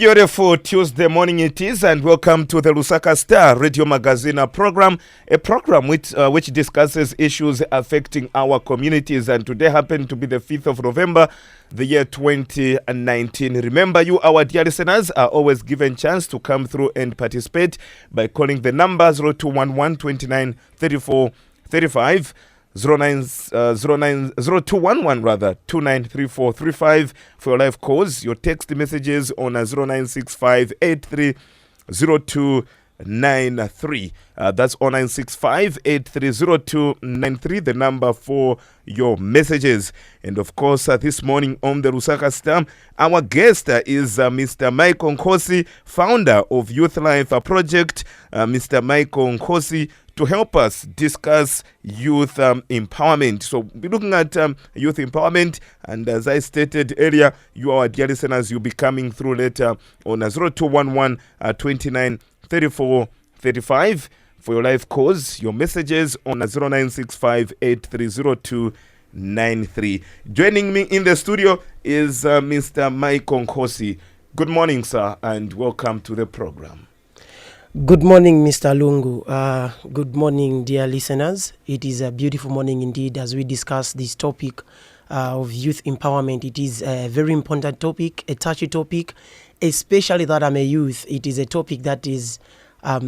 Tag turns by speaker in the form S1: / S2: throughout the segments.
S1: Beautiful Tuesday morning it is, and welcome to the Lusaka Star Radio Magazine program, a program which discusses issues affecting our communities. And today happened to be the 5th of November, the year 2019. Remember, you, our dear listeners, are always given chance to come through and participate by calling the number 0211 29 34 35. 0211 rather 293435 for your live calls, your text messages on 0965830293. That's 0965830293, the number for your messages. And of course, this morning on the Lusaka Star, our guest is Mr. Michael Nkosi, founder of Youth Life Project. Mr. Michael Nkosi, to help us discuss youth empowerment. So we're looking at youth empowerment, and as I stated earlier, you, our dear listeners, you'll be coming through later on 0211 29 34 35 for your live calls, your messages on 0965 830293. Joining me in the studio is Mr. Michael Nkosi. Good morning, sir, and welcome to the program.
S2: Good morning, Mr. Lungu. Good morning, dear listeners. It is a beautiful morning indeed as we discuss this topic of youth empowerment. It is a very important topic, a touchy topic, especially that I'm a youth. It is a topic that is a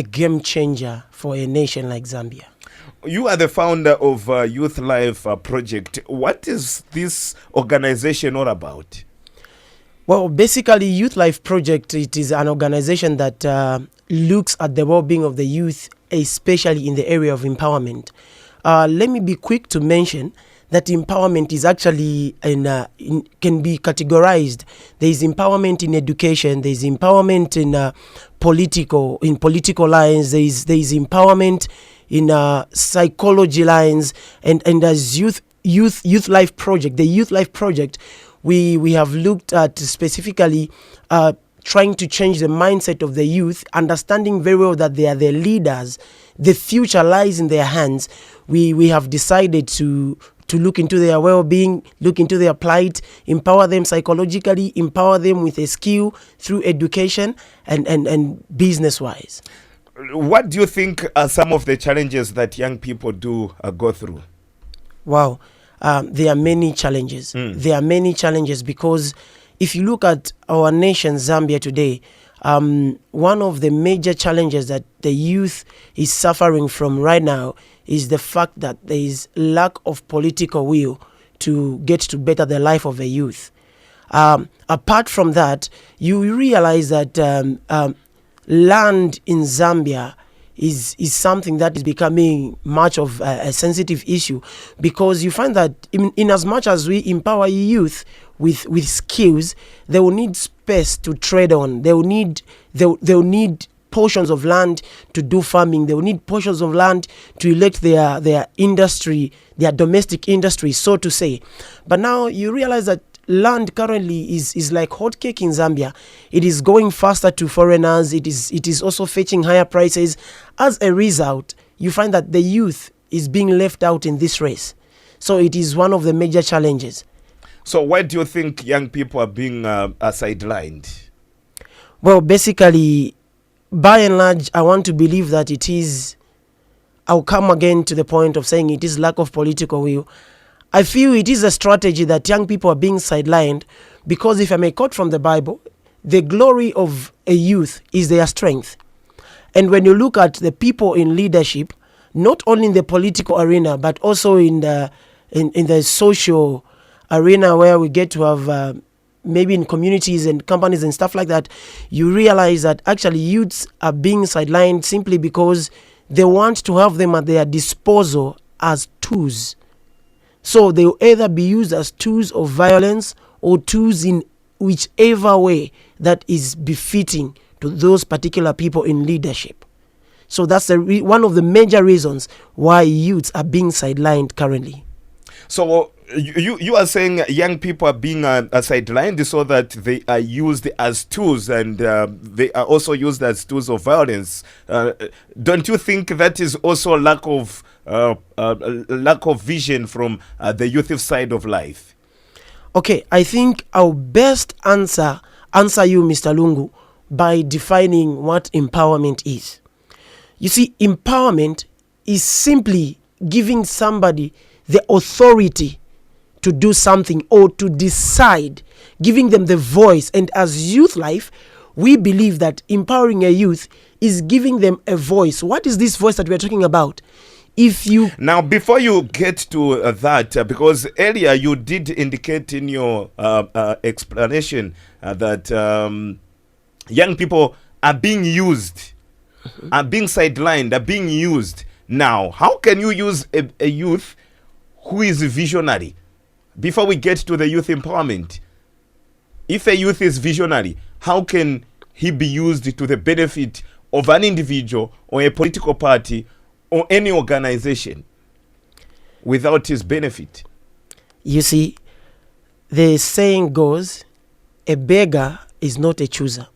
S2: game changer for a nation like Zambia.
S1: You are the founder of Youth Life Project. What is this organization all about?
S2: Well, basically, Youth Life Project, it is an organization that looks at the well-being of the youth, especially in the area of empowerment. Let me be quick to mention that empowerment is actually can be categorized. There is empowerment in education. There is empowerment in political lines. There is empowerment in psychology lines, and as Youth Life Project, the Youth Life Project, we have looked at specifically trying to change the mindset of the youth, understanding very well that they are the leaders. The future lies in their hands. We have decided to look into their well-being, look into their plight, empower them psychologically, empower them with a skill through education and business-wise.
S1: What do you think are some of the challenges that young people do go through?
S2: Wow. There are many challenges. There are many challenges because if you look at our nation, Zambia, today, one of the major challenges that the youth is suffering from right now is the fact that there is lack of political will to get to better the life of the youth. Apart from that, you realize that land in Zambia is something that is becoming much of a sensitive issue, because you find that in as much as we empower youth with skills, they will need space to trade on. They will need portions of land to do farming. They will need portions of land to elect their industry, their domestic industry, so to say. But now you realize that land currently is like hotcake in Zambia. It is going faster to foreigners. It is also fetching higher prices. As a result, you find that the youth is being left out in this race. So it is one of the major challenges.
S1: So why do you think young people are being sidelined?
S2: Well, basically, by and large, I want to believe that it is, I'll come again to the point of saying it is lack of political will. I feel it is a strategy that young people are being sidelined because, if I may quote from the Bible, the glory of a youth is their strength. And when you look at the people in leadership, not only in the political arena, but also in the social arena where we get to have maybe in communities and companies and stuff like that, you realize that actually youths are being sidelined simply because they want to have them at their disposal as tools. So they will either be used as tools of violence or tools in whichever way that is befitting to those particular people in leadership. So that's one of the major reasons why youths are being sidelined currently.
S1: So you are saying young people are being sidelined so that they are used as tools, and they are also used as tools of violence. Don't you think that is also lack of vision from the youth side of life?
S2: Okay, I think I'll best answer answer you, Mr. Lungu, by defining what empowerment is. You see, empowerment is simply giving somebody the authority to do something or to decide, giving them the voice. And as Youth Life, we believe that empowering a youth is giving them a voice. What is this voice that we're talking about? Now, before you get to that, because earlier you did indicate in your explanation that young people are being used, are being sidelined, are being used. Now, how can you use a youth who is visionary? Before we get to the youth empowerment, if a youth is visionary, how can he be used to the benefit of an individual or a political party or any organization without his benefit?
S3: You see, the saying goes, a beggar is not a chooser.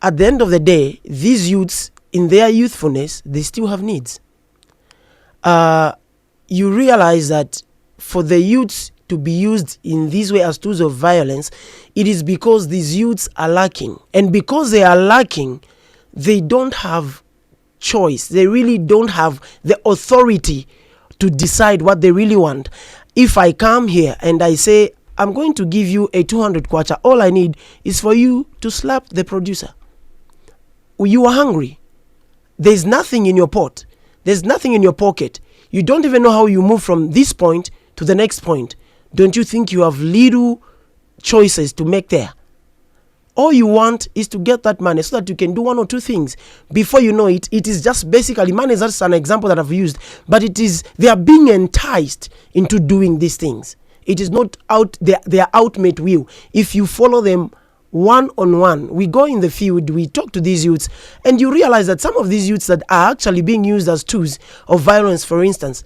S3: At the end of the day, these youths, in their youthfulness, they still have needs. You realize that for the youths to be used in this way as tools of violence, it is because these youths are lacking. And because they are lacking, they don't have choice. They really don't have the authority to decide what they really want. If I come here and I say, I'm going to give you a 200 kwacha, all I need is for you to slap the producer. You are hungry. There's nothing in your pot. There's nothing in your pocket. You don't even know how you move from this point to the next point. Don't you think you have little choices to make there? All you want is to get that money so that you can do one or two things. Before you know it, it is just basically, money is just an example that I've used, but it is, they are being enticed into doing these things. It is not out their ultimate will. If you follow them one-on-one, we go in the field, we talk to these youths, and you realize that some of these youths that are actually being used as tools of violence, for instance,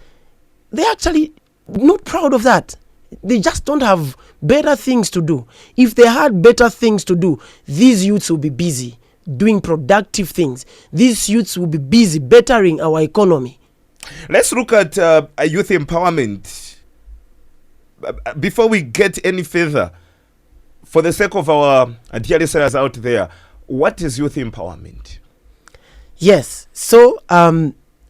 S3: they're actually not proud of that. They just don't have better things to do. If they had better things to do, these youths will be busy doing productive things. These youths will be busy bettering our economy.
S1: Let's look at youth empowerment. Before we get any further, for the sake of our dear listeners out there, what is youth empowerment?
S3: Yes, so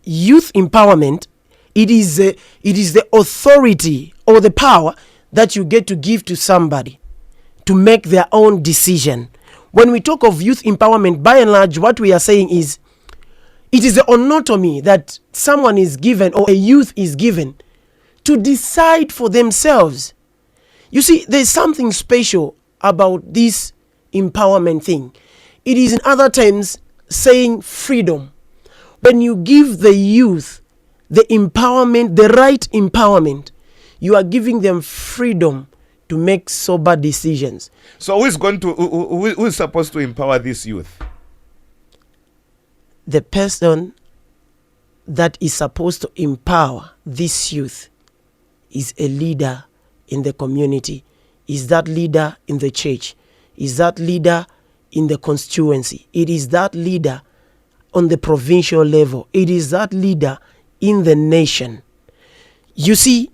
S3: youth empowerment, it is the authority or the power that you get to give to somebody to make their own decision. When we talk of youth empowerment, by and large, what we are saying is, it is the autonomy that someone is given or a youth is given to decide for themselves. You see, there's something special about this empowerment thing. It is, in other terms, saying freedom. When you give the youth the empowerment, the right empowerment, you are giving them freedom to make sober decisions.
S1: So who is supposed to empower this youth?
S3: The person that is supposed to empower this youth is a leader in the community, is that leader in the church, is that leader in the constituency, it is that leader on the provincial level, it is that leader in the nation. You see,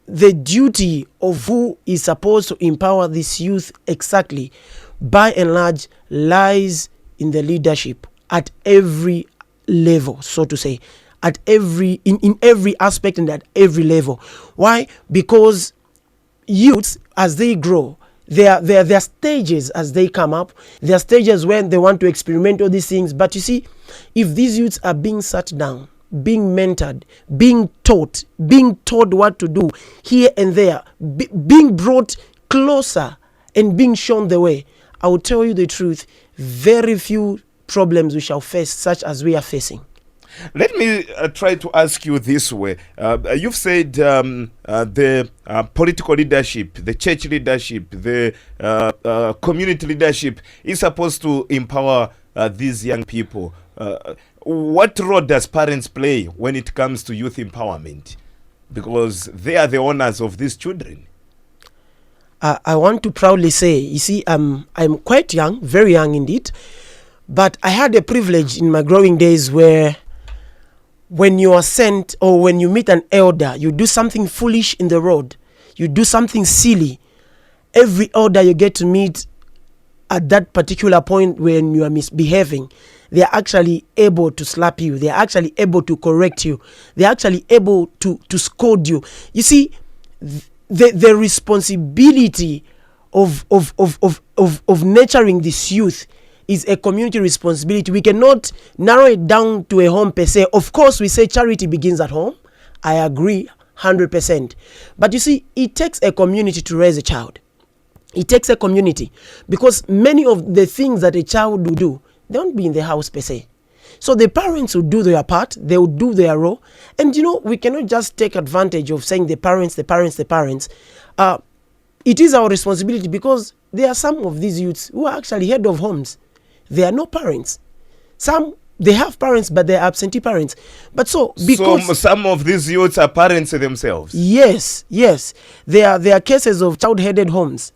S3: the duty of who is supposed to empower this youth exactly, by and large, lies in the leadership at every level, so to say, at every in every aspect and at every level. Why? Because youths, as they grow, there are stages as they come up. There are stages when they want to experiment all these things. But you see, if these youths are being sat down, being mentored, being taught what to do here and there, being brought closer and being shown the way, I will tell you the truth, very few problems we shall face such as we are facing.
S1: Let me try to ask you this way. You've said the political leadership, the church leadership, the community leadership is supposed to empower these young people. What role does parents play when it comes to youth empowerment? Because they are the owners of these children.
S3: I want to proudly say, you see, I'm quite young, very young indeed, but I had a privilege in my growing days where when you are sent or when you meet an elder, you do something foolish in the road, you do something silly, every elder you get to meet at that particular point when you are misbehaving, they are actually able to slap you. They are actually able to correct you. They are actually able to scold you. You see, the responsibility of nurturing this youth is a community responsibility. We cannot narrow it down to a home per se. Of course, we say charity begins at home. I agree 100%. But you see, it takes a community to raise a child. It takes a community, because many of the things that a child will do, they won't be in the house per se. So the parents will do their part, they will do their role. And we cannot just take advantage of saying the parents. It is our responsibility, because there are some of these youths who are actually head of homes. They are no parents. Some, they have parents, but they are absentee parents. But because
S1: some of these youths are parents themselves.
S3: Yes. There are cases of child-headed homes.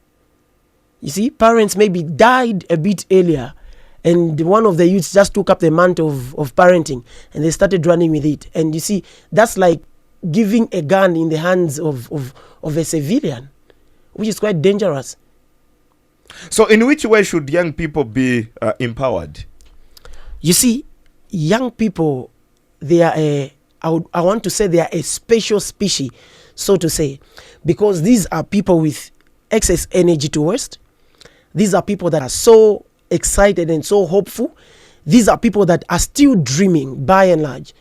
S3: You see, parents maybe died a bit earlier, and one of the youths just took up the mantle of parenting, and they started running with it. And you see, that's like giving a gun in the hands of a civilian, which is quite dangerous.
S1: So in which way should young people be empowered?
S3: You see, young people, they are I want to say they are a special species, so to say, because these are people with excess energy to waste. These are people that are so excited and so hopeful. These are people that are still dreaming, by and large.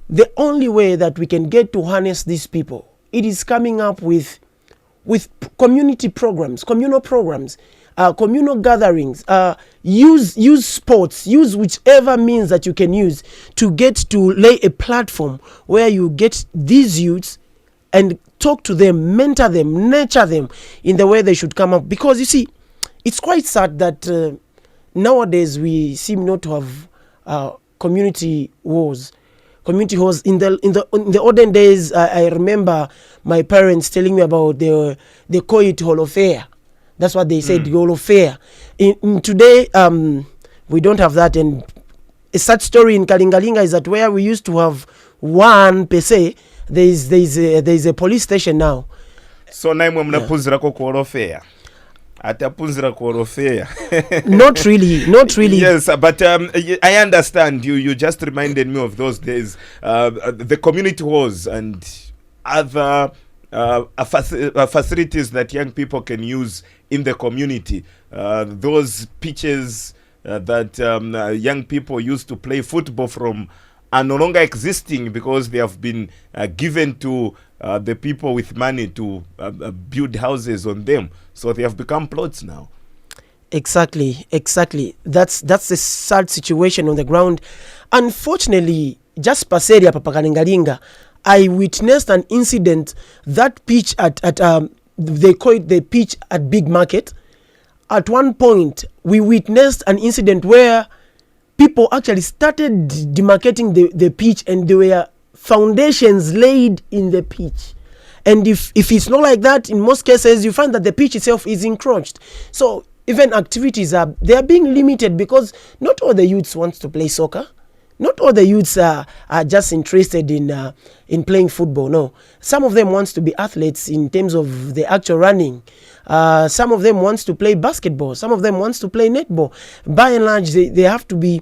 S3: The only way that we can get to harness these people, it is coming up with community programs, communal programs, communal gatherings. Use sports, use whichever means that you can use to get to lay a platform where you get these youths and talk to them, mentor them, nurture them in the way they should come up. Because you see, it's quite sad that nowadays we seem not to have community wars. Community halls. In the olden days, I remember my parents telling me about they call it Hall of Fame. That's what they said, Hall of Fame. In today, we don't have that. And a sad story in Kalingalinga is that where we used to have one per se, there's a police station now.
S1: So naimwe mnapuzirako ku Hall of Fame. Atapunzira ku Hall of Fame.
S3: Not really.
S1: Yes, but I understand. You just reminded me of those days. The community halls and other facilities that young people can use in the community. Those pitches that young people used to play football from are no longer existing, because they have been given to the people with money to build houses on them. So they have become plots now.
S3: Exactly. That's a sad situation on the ground. Unfortunately, just Paseria Papakalingalinga, I witnessed an incident. That pitch at they call it the pitch at Big Market. At one point, we witnessed an incident where people actually started demarcating the pitch, and there were foundations laid in the pitch. And if it's not like that, in most cases, you find that the pitch itself is encroached. So even activities they are being limited, because not all the youths want to play soccer. Not all the youths are just interested in playing football. No, some of them wants to be athletes in terms of the actual running. Some of them wants to play basketball. Some of them wants to play netball. By and large, they have to be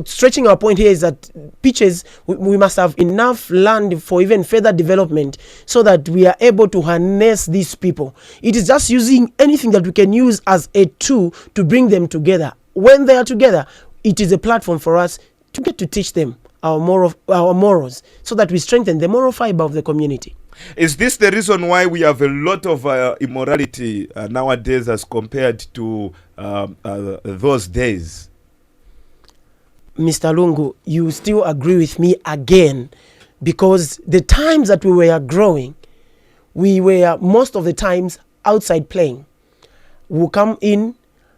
S3: stretching our point here is that pitches, we must have enough land for even further development, so that we are able to harness these people. It is just using anything that we can use as a tool to bring them together. When they are together, it is a platform for us to get to teach them our morals, so that we strengthen the moral fiber of the community.
S1: Is this the reason why we have a lot of immorality nowadays as compared to those days?
S3: Mr. Lungu, you still agree with me again, because the times that we were growing, we were most of the times outside playing. We'll come in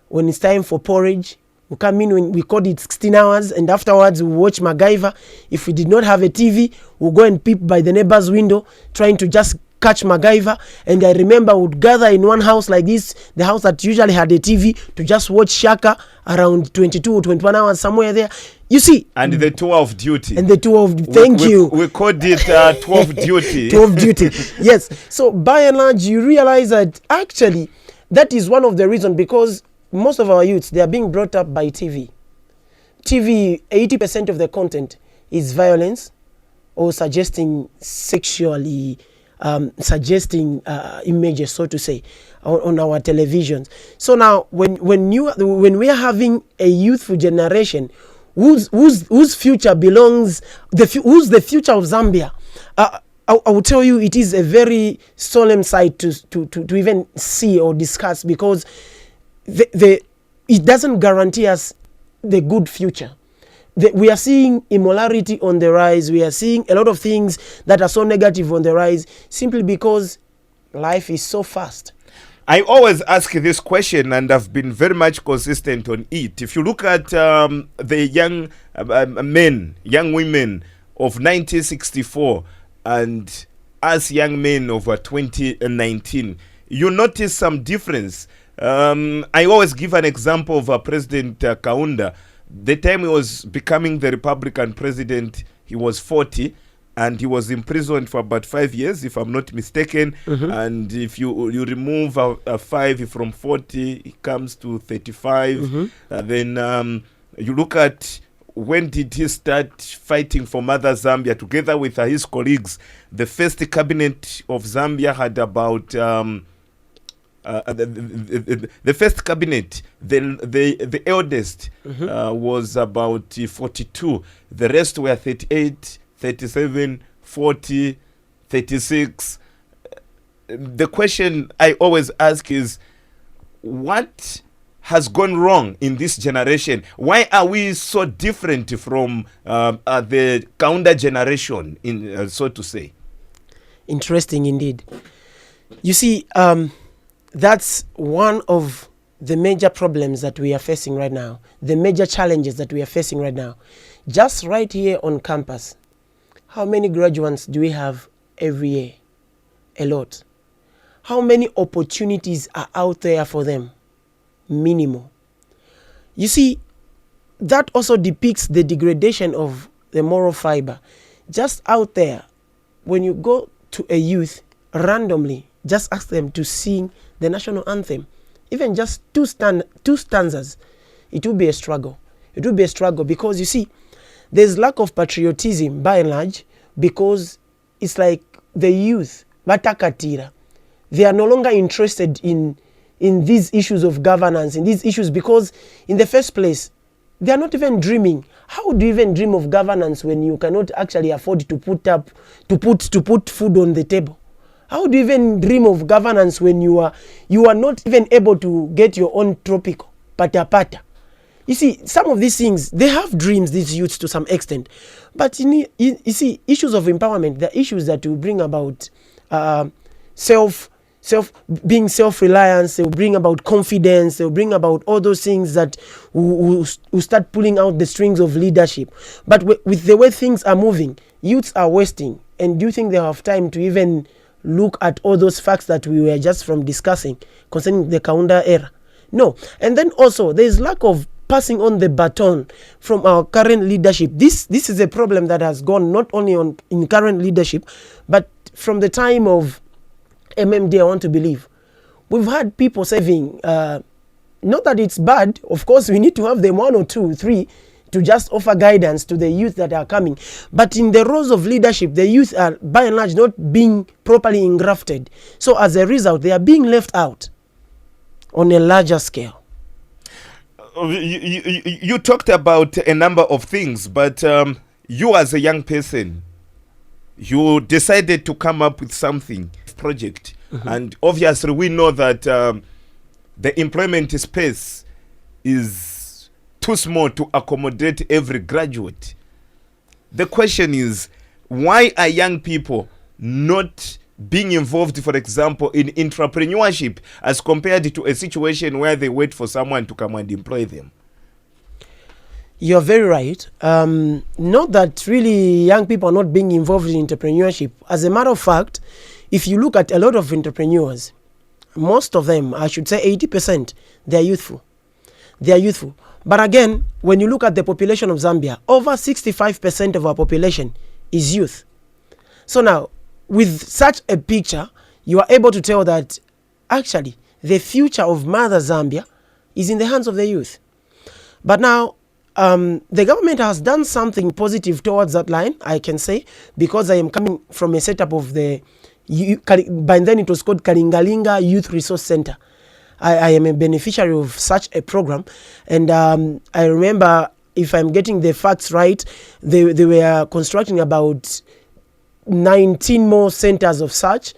S3: when it's time for porridge. We'll come in when we called it 16 hours, and afterwards we'll watch MacGyver. If we did not have a TV, we'll go and peep by the neighbor's window, trying to just catch MacGyver. And I remember we'd gather in one house like this, the house that usually had a TV, to just watch Shaka around 22 or 21 hours, somewhere there. You see.
S1: And the tour of duty.
S3: Thank you.
S1: We called it 12 duty.
S3: 12 duty. Yes. So by and large, you realize that actually that is one of the reasons, because
S2: most of our youths, they are being brought up by TV. 80% of the content is violence or suggesting sexually, suggesting images, so to say, on our televisions. So now, when we are having a youthful generation, whose future belongs, who's the future of Zambia? I will tell you, it is a very solemn sight to even see or discuss, because it doesn't guarantee us the good future. We are seeing immorality on the rise. We are seeing a lot of things that are so negative on the rise, simply because life is so fast.
S1: I always ask this question, and I've been very much consistent on it. If you look at the young young women of 1964 and us young men of 2019, you notice some difference. I always give an example of President Kaunda. The time he was becoming the Republican president, he was 40, and he was imprisoned for about 5 years, if I'm not mistaken. And if you remove a 5 from 40, it comes to 35. Then you look at, when did he start fighting for Mother Zambia together with his colleagues? The first cabinet of Zambia had about the first cabinet, the eldest was about 42. The rest were 38, 37, 40, 36. The question I always ask is, what has gone wrong in this generation? Why are we so different from the Kaunda generation, so to say?
S2: Interesting indeed. You see, that's one of the major problems that we are facing right now, the major challenges that we are facing right now. Just right here on campus, how many graduates do we have every year? A lot. How many opportunities are out there for them? Minimal. You see, that also depicts the degradation of the moral fiber. Just out there, when you go to a youth randomly, just ask them to sing the national anthem, even just two stanzas, it will be a struggle. It will be a struggle, because you see, there's lack of patriotism by and large, because it's like the youth, batakatira, they are no longer interested in these issues of governance, in these issues, because in the first place, they are not even dreaming. How do you even dream of governance when you cannot actually afford to put food on the table? How do you even dream of governance when you are not even able to get your own tropical pata? You see, some of these things, they have dreams, these youths, to some extent. But you see, issues of empowerment, the issues that will bring about being self-reliance, they will bring about confidence, they will bring about all those things that will start pulling out the strings of leadership. But with the way things are moving, youths are wasting. And do you think they have time to even look at all those facts that we were just from discussing concerning the Kaunda era? No. And then also, there is lack of passing on the baton from our current leadership. This is a problem that has gone not only in current leadership, but from the time of MMD, I want to believe. We've had people saving, not that it's bad, of course we need to have them 1 or 2, 3 to just offer guidance to the youth that are coming. But in the roles of leadership, the youth are by and large not being properly engrafted. So as a result, they are being left out on a larger scale.
S1: You talked about a number of things, but you as a young person, you decided to come up with something, project. And obviously we know that the employment space is too small to accommodate every graduate. The question is, why are young people not being involved, for example, in entrepreneurship as compared to a situation where they wait for someone to come and employ them?
S2: You're very right. Not that really young people are not being involved in entrepreneurship. As a matter of fact, if you look at a lot of entrepreneurs, most of them, I should say 80%, they are youthful. They are youthful. But again, when you look at the population of Zambia, over 65% of our population is youth. So now, with such a picture, you are able to tell that actually the future of Mother Zambia is in the hands of the youth. But now, the government has done something positive towards that line, I can say, because I am coming from a setup of the, by then it was called Kalingalinga Youth Resource Center. I am a beneficiary of such a program, and I remember, if I'm getting the facts right, they were constructing about 19 more centers of such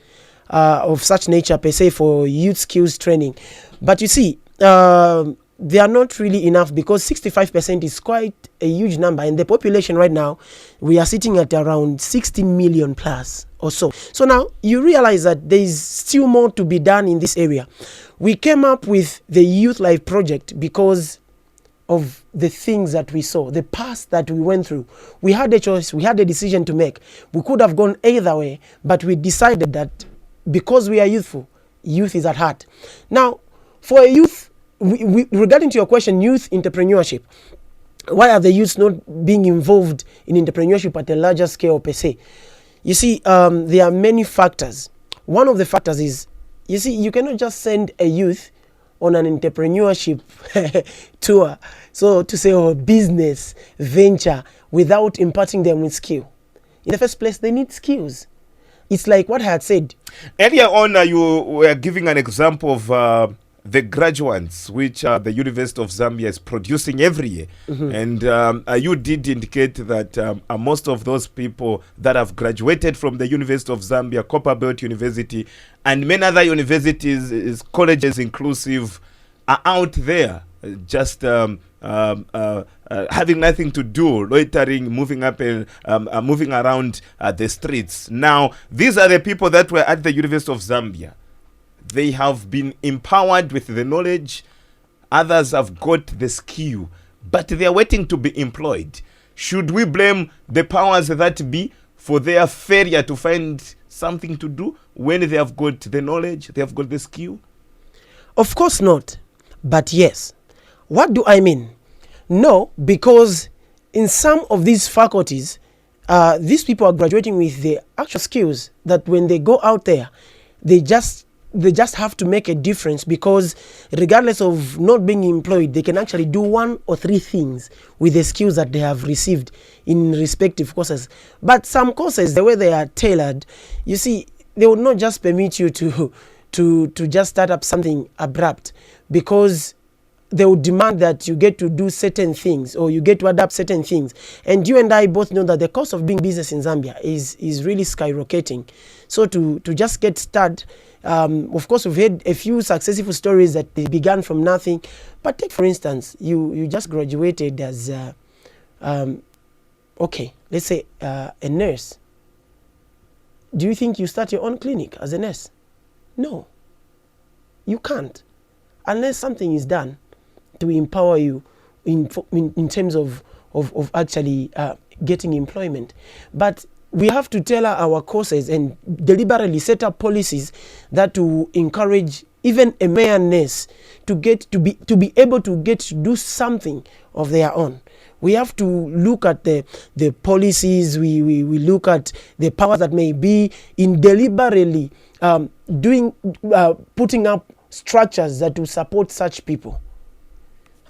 S2: nature per se for youth skills training. But you see, they are not really enough, because 65% is quite a huge number, and the population right now, we are sitting at around 16 million plus or so. So now you realize that there is still more to be done in this area. We came up with the Youth Life project because of the things that we saw, the past that we went through. We had a choice, we had a decision to make. We could have gone either way, but we decided that because we are youthful, youth is at heart. Now, for a youth, regarding to your question, youth entrepreneurship, why are the youths not being involved in entrepreneurship at a larger scale per se? You see, there are many factors. One of the factors is, you see, you cannot just send a youth on an entrepreneurship tour, so to say, or business venture, without imparting them with skill. In the first place, they need skills. It's like what I had said.
S1: Earlier on, you were giving an example of the graduates which the University of Zambia is producing every year. And you did indicate that most of those people that have graduated from the University of Zambia, Copperbelt University, and many other universities, colleges inclusive, are out there just having nothing to do, loitering, moving up and moving around the streets. Now, these are the people that were at the University of Zambia. They have been empowered with the knowledge. Others have got the skill, but they are waiting to be employed. Should we blame the powers that be for their failure to find something to do when they have got the knowledge, they have got the skill?
S2: Of course not. But yes. What do I mean? No, because in some of these faculties, these people are graduating with the actual skills that when they go out there, they just have to make a difference, because regardless of not being employed, they can actually do 1 or 3 things with the skills that they have received in respective courses. But some courses, the way they are tailored, you see, they will not just permit you to just start up something abrupt, because they will demand that you get to do certain things, or you get to adapt certain things. And you and I both know that the cost of doing business in Zambia is really skyrocketing. So to just get started, of course, we've had a few successful stories that they began from nothing. But take, for instance, you just graduated as, okay, let's say a nurse. Do you think you start your own clinic as a nurse? No, you can't, unless something is done to empower you in terms of actually getting employment. But we have to tailor our courses and deliberately set up policies that will encourage even a mere nurse to be able to get to do something of their own. We have to look at the policies. We look at the powers that may be in deliberately putting up structures that will support such people.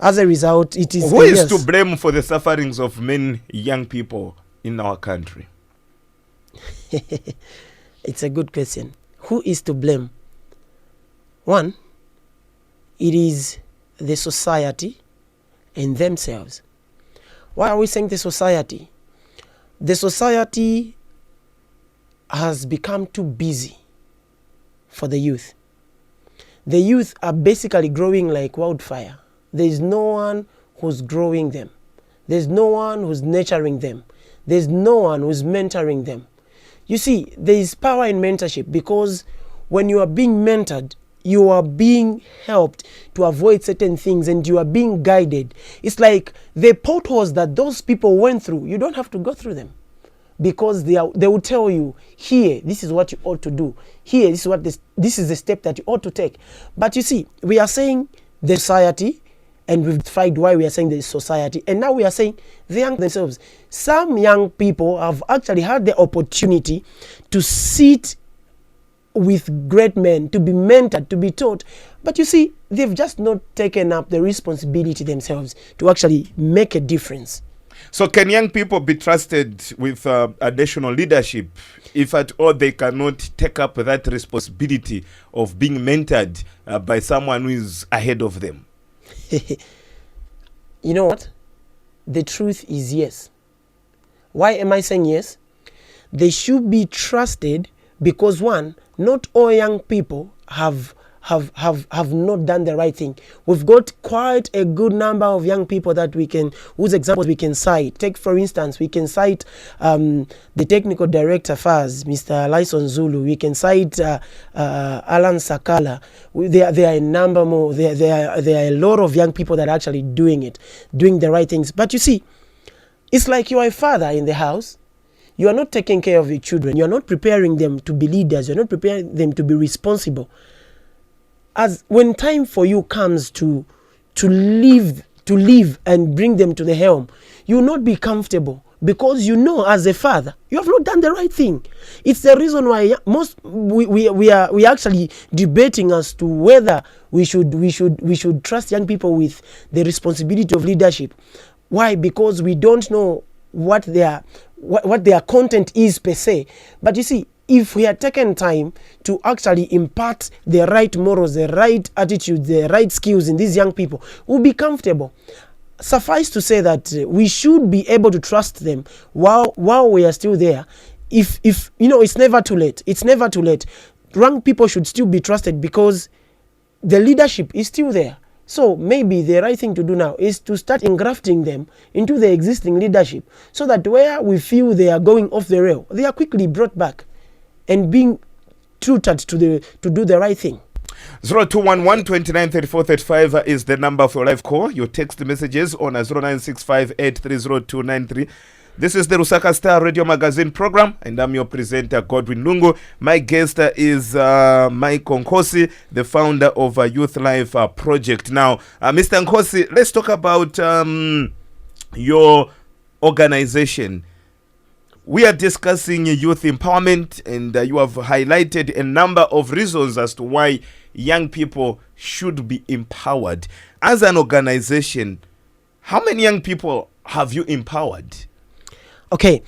S2: As a result, it is...
S1: Who is to blame for the sufferings of many young people in our country?
S2: It's a good question. Who is to blame? One, it is the society and themselves. Why are we saying the society? The society has become too busy for the youth. The youth are basically growing like wildfire. There is no one who's growing them. There's no one who's nurturing them. There's no one who's mentoring them. You see, there is power in mentorship, because when you are being mentored, you are being helped to avoid certain things, and you are being guided. It's like the potholes that those people went through, you don't have to go through them, because they will tell you, here, this is what you ought to do. Here, this is the step that you ought to take. But you see, we are saying the society, and we've defined why we are saying the society, and now we are saying the young themselves. Some young people have actually had the opportunity to sit with great men, to be mentored, to be taught. But you see,
S3: they've just not taken up the responsibility themselves to actually make a difference.
S1: So can young people be trusted with additional leadership if at all they cannot take up that responsibility of being mentored by someone who is ahead of them?
S3: You know what? The truth is yes. Why am I saying yes? They should be trusted because, one, not all young people have not done the right thing. We've got quite a good number of young people that we can, whose examples we can cite. Take, for instance, we can cite the technical director FAS, Mr. Lyson Zulu. We can cite Alan Sakala. There are a number more. There are a lot of young people that are actually doing the right things. But you see, it's like you are a father in the house. You are not taking care of your children. You are not preparing them to be leaders. You are not preparing them to be responsible. As when time for you comes to live and bring them to the helm, you will not be comfortable because you know as a father you have not done the right thing. It's the reason why we are actually debating as to whether we should trust young people with the responsibility of leadership. Why? Because we don't know what their content is per se. But you see, if we had taken time to actually impart the right morals, the right attitude, the right skills in these young people, we'll be comfortable. Suffice to say that we should be able to trust them while we are still there. If you know, it's never too late. It's never too late. Young people should still be trusted because the leadership is still there. So maybe the right thing to do now is to start engrafting them into the existing leadership so that where we feel they are going off the rail, they are quickly brought back and being tutored to do the right thing.
S1: 0211 29 34 35 is the number for live call. Your text messages on 0965 830 293. This is the Lusaka Star Radio Magazine program, and I'm your presenter, Godwin Lungu. My guest is Mike Nkosi, the founder of Youth Life Project. Now, Mr. Nkosi, let's talk about your organization. We are discussing youth empowerment, and you have highlighted a number of reasons as to why young people should be empowered. As an organization, how many young people have you empowered?
S3: Okay,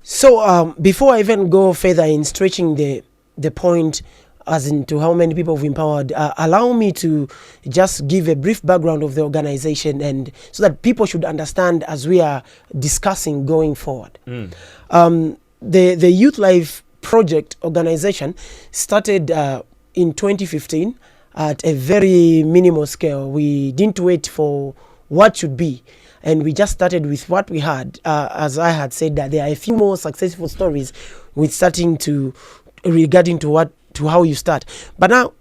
S3: so before I even go further in stretching the point as into how many people we've empowered, allow me to just give a brief background of the organization, and so that people should understand as we are discussing going forward. The Youth Life Project organization started in 2015 at a very minimal scale. We didn't wait for what should be, and we just started with what we had. As I had said, that there are a few more successful stories with starting to regarding to how you start. But now,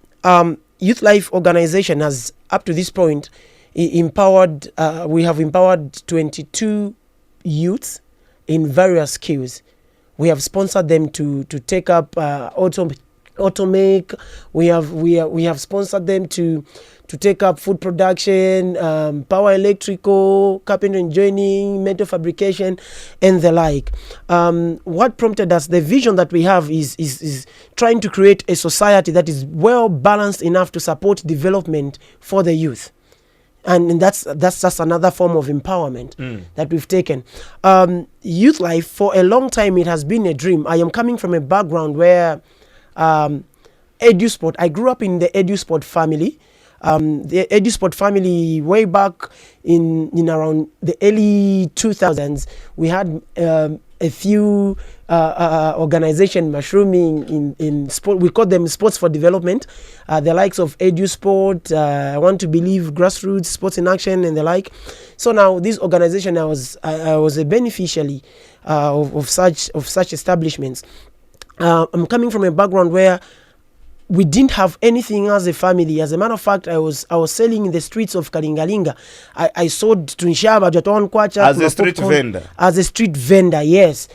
S3: Youth Life organization has up to this point empowered. We have empowered 22 youths in various skills. We have sponsored them to take up automake. We have sponsored them to take up food production, power electrical, carpentry and joining, metal fabrication, and the like. What prompted us, the vision that we have is trying to create a society that is well balanced enough to support development for the youth. And that's just another form of empowerment that we've taken. Youth Life, for a long time, it has been a dream. I am coming from a background where EduSport, I grew up in the EduSport family. The EduSport family, way back in around the early 2000s, we had a few organization mushrooming in sport. We call them Sports for Development, the likes of EduSport, I Want to Believe, Grassroots, Sports in Action, and the like. So now this organization, I was a beneficiary of such establishments. I'm coming from a background where we didn't have anything as a family. As a matter of fact, I was selling in the streets of Kalingalinga. I sold to Nshaba, Jaton Kwacha.
S1: As a street vendor?
S3: As a street vendor, yes.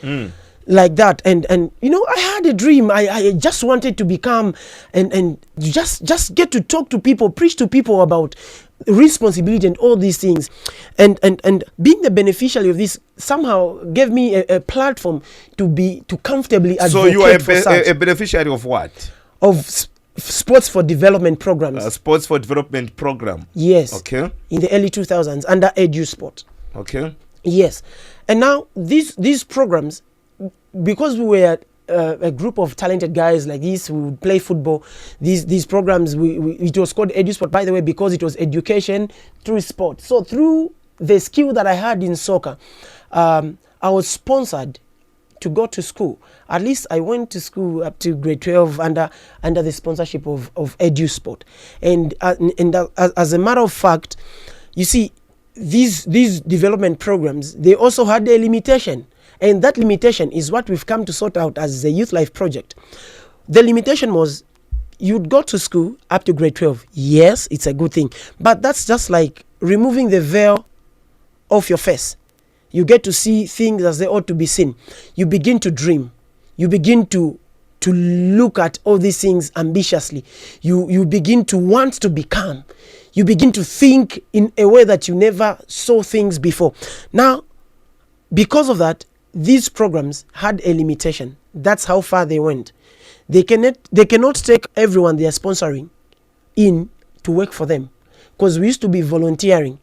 S3: Like that. And you know, I had a dream. I just wanted to become and just get to talk to people, preach to people about responsibility and all these things. And being the beneficiary of this somehow gave me a platform to comfortably advocate.
S1: So you are a beneficiary of what?
S3: Of
S2: sports for development programs.
S1: Sports for development program.
S2: Yes.
S1: Okay.
S2: In the early 2000s under Edu Sport.
S1: Okay.
S2: Yes. And now these programs, because we were a group of talented guys like this who would play football, these programs, it was called Edu Sport, by the way, because it was education through sport. So through the skill that I had in soccer, I was sponsored to go to school. At least I went to school up to grade 12 under the sponsorship of Edu Sport. And as a matter of fact, you see, these development programs, they also had a limitation. And that limitation is what we've come to sort out as the Youth Life project. The limitation was you'd go to school up to grade 12. Yes, it's a good thing. But that's just like removing the veil off your face. You get to see things as they ought to be seen. You begin to dream. You begin to look at all these things ambitiously. You begin to want to become. You begin to think in a way that you never saw things before. Now, because of that, these programs had a limitation. That's how far they went. They cannot take everyone they are sponsoring in to work for them, because we used to be volunteering.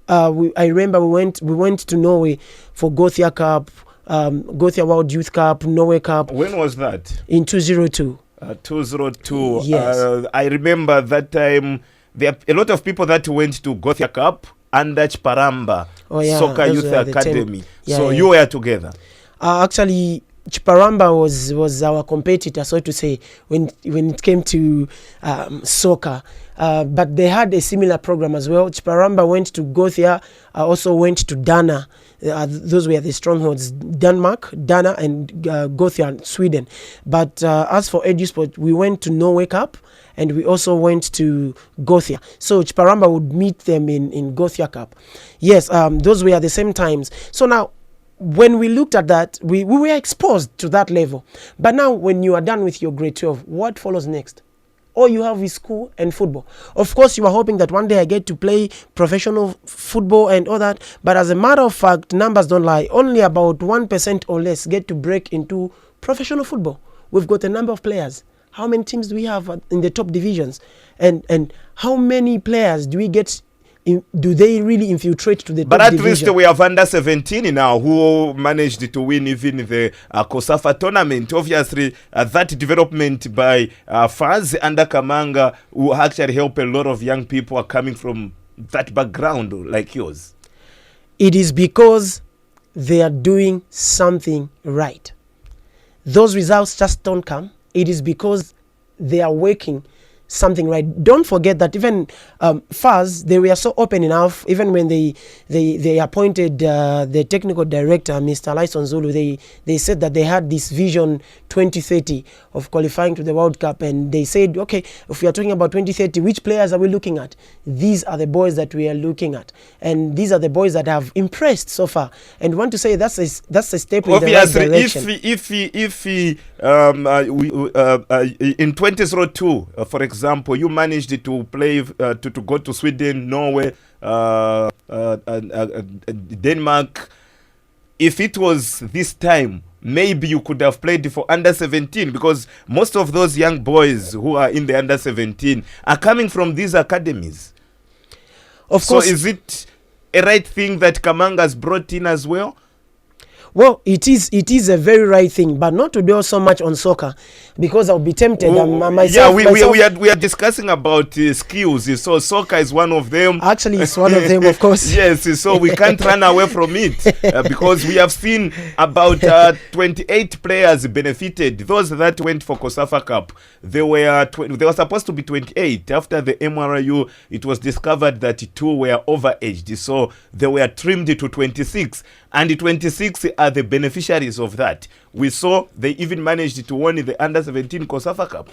S2: I remember we went to Norway for Gothia Cup, Gothia World Youth Cup, Norway Cup.
S1: When was that?
S2: In 2002.
S1: 2002.
S2: Yes.
S1: I remember that time there are a lot of people that went to Gothia Cup under Chiparamba Soccer Youth Academy. So you were together.
S2: Actually, Chiparamba was our competitor, so to say, when it came to soccer. But they had a similar program as well. Chiparamba went to Gothia, also went to Dana. Those were the strongholds: Denmark, Dana, and Gothia, Sweden. But as for EduSport, we went to Norway Cup, and we also went to Gothia. So Chiparamba would meet them in Gothia Cup. Yes, those were the same times. So now, when we looked at that, we were exposed to that level. But now, when you are done with your grade 12, what follows next? All you have is school and football. Of course, you are hoping that one day I get to play professional football and all that. But as a matter of fact, numbers don't lie. Only about 1% or less get to break into professional football. We've got a number of players. How many teams do we have in the top divisions? And how many players do we get? Do they really infiltrate to the top division?
S1: But at least we have under 17 now who managed to win even the COSAFA tournament. Obviously, that development by Faz under Kamanga will actually help a lot of young people are coming from that background like yours.
S2: It is because they are doing something right. Those results just don't come. It is because they are working something right. Don't forget that even Faz, they were so open enough, even when they appointed the technical director, Mr. Lyson Zulu, they said that they had this vision 2030 of qualifying to the World Cup, and they said, okay, if we are talking about 2030, which players are we looking at? These are the boys that we are looking at, and these are the boys that have impressed so far. And want to say that's a step in the right direction.
S1: In 2002, for example, you managed to play to go to Sweden, Norway, Denmark. If it was this time, maybe you could have played for under 17, because most of those young boys who are in the under 17 are coming from these academies.
S2: Of course.
S1: So is it a right thing that Kamanga has brought in as well?
S2: Well, it is a very right thing, but not to dwell so much on soccer, because I'll be tempted.
S1: We are discussing about skills. So soccer is one of them.
S2: Actually, it's one of them, of course.
S1: Yes, so we can't run away from it because we have seen about 28 players benefited. Those that went for COSAFA Cup, they were supposed to be 28. After the MRU, it was discovered that 2 were overaged, so they were trimmed to 26. And the 26 are the beneficiaries of that. We saw they even managed to win the Under-17 COSAFA Cup.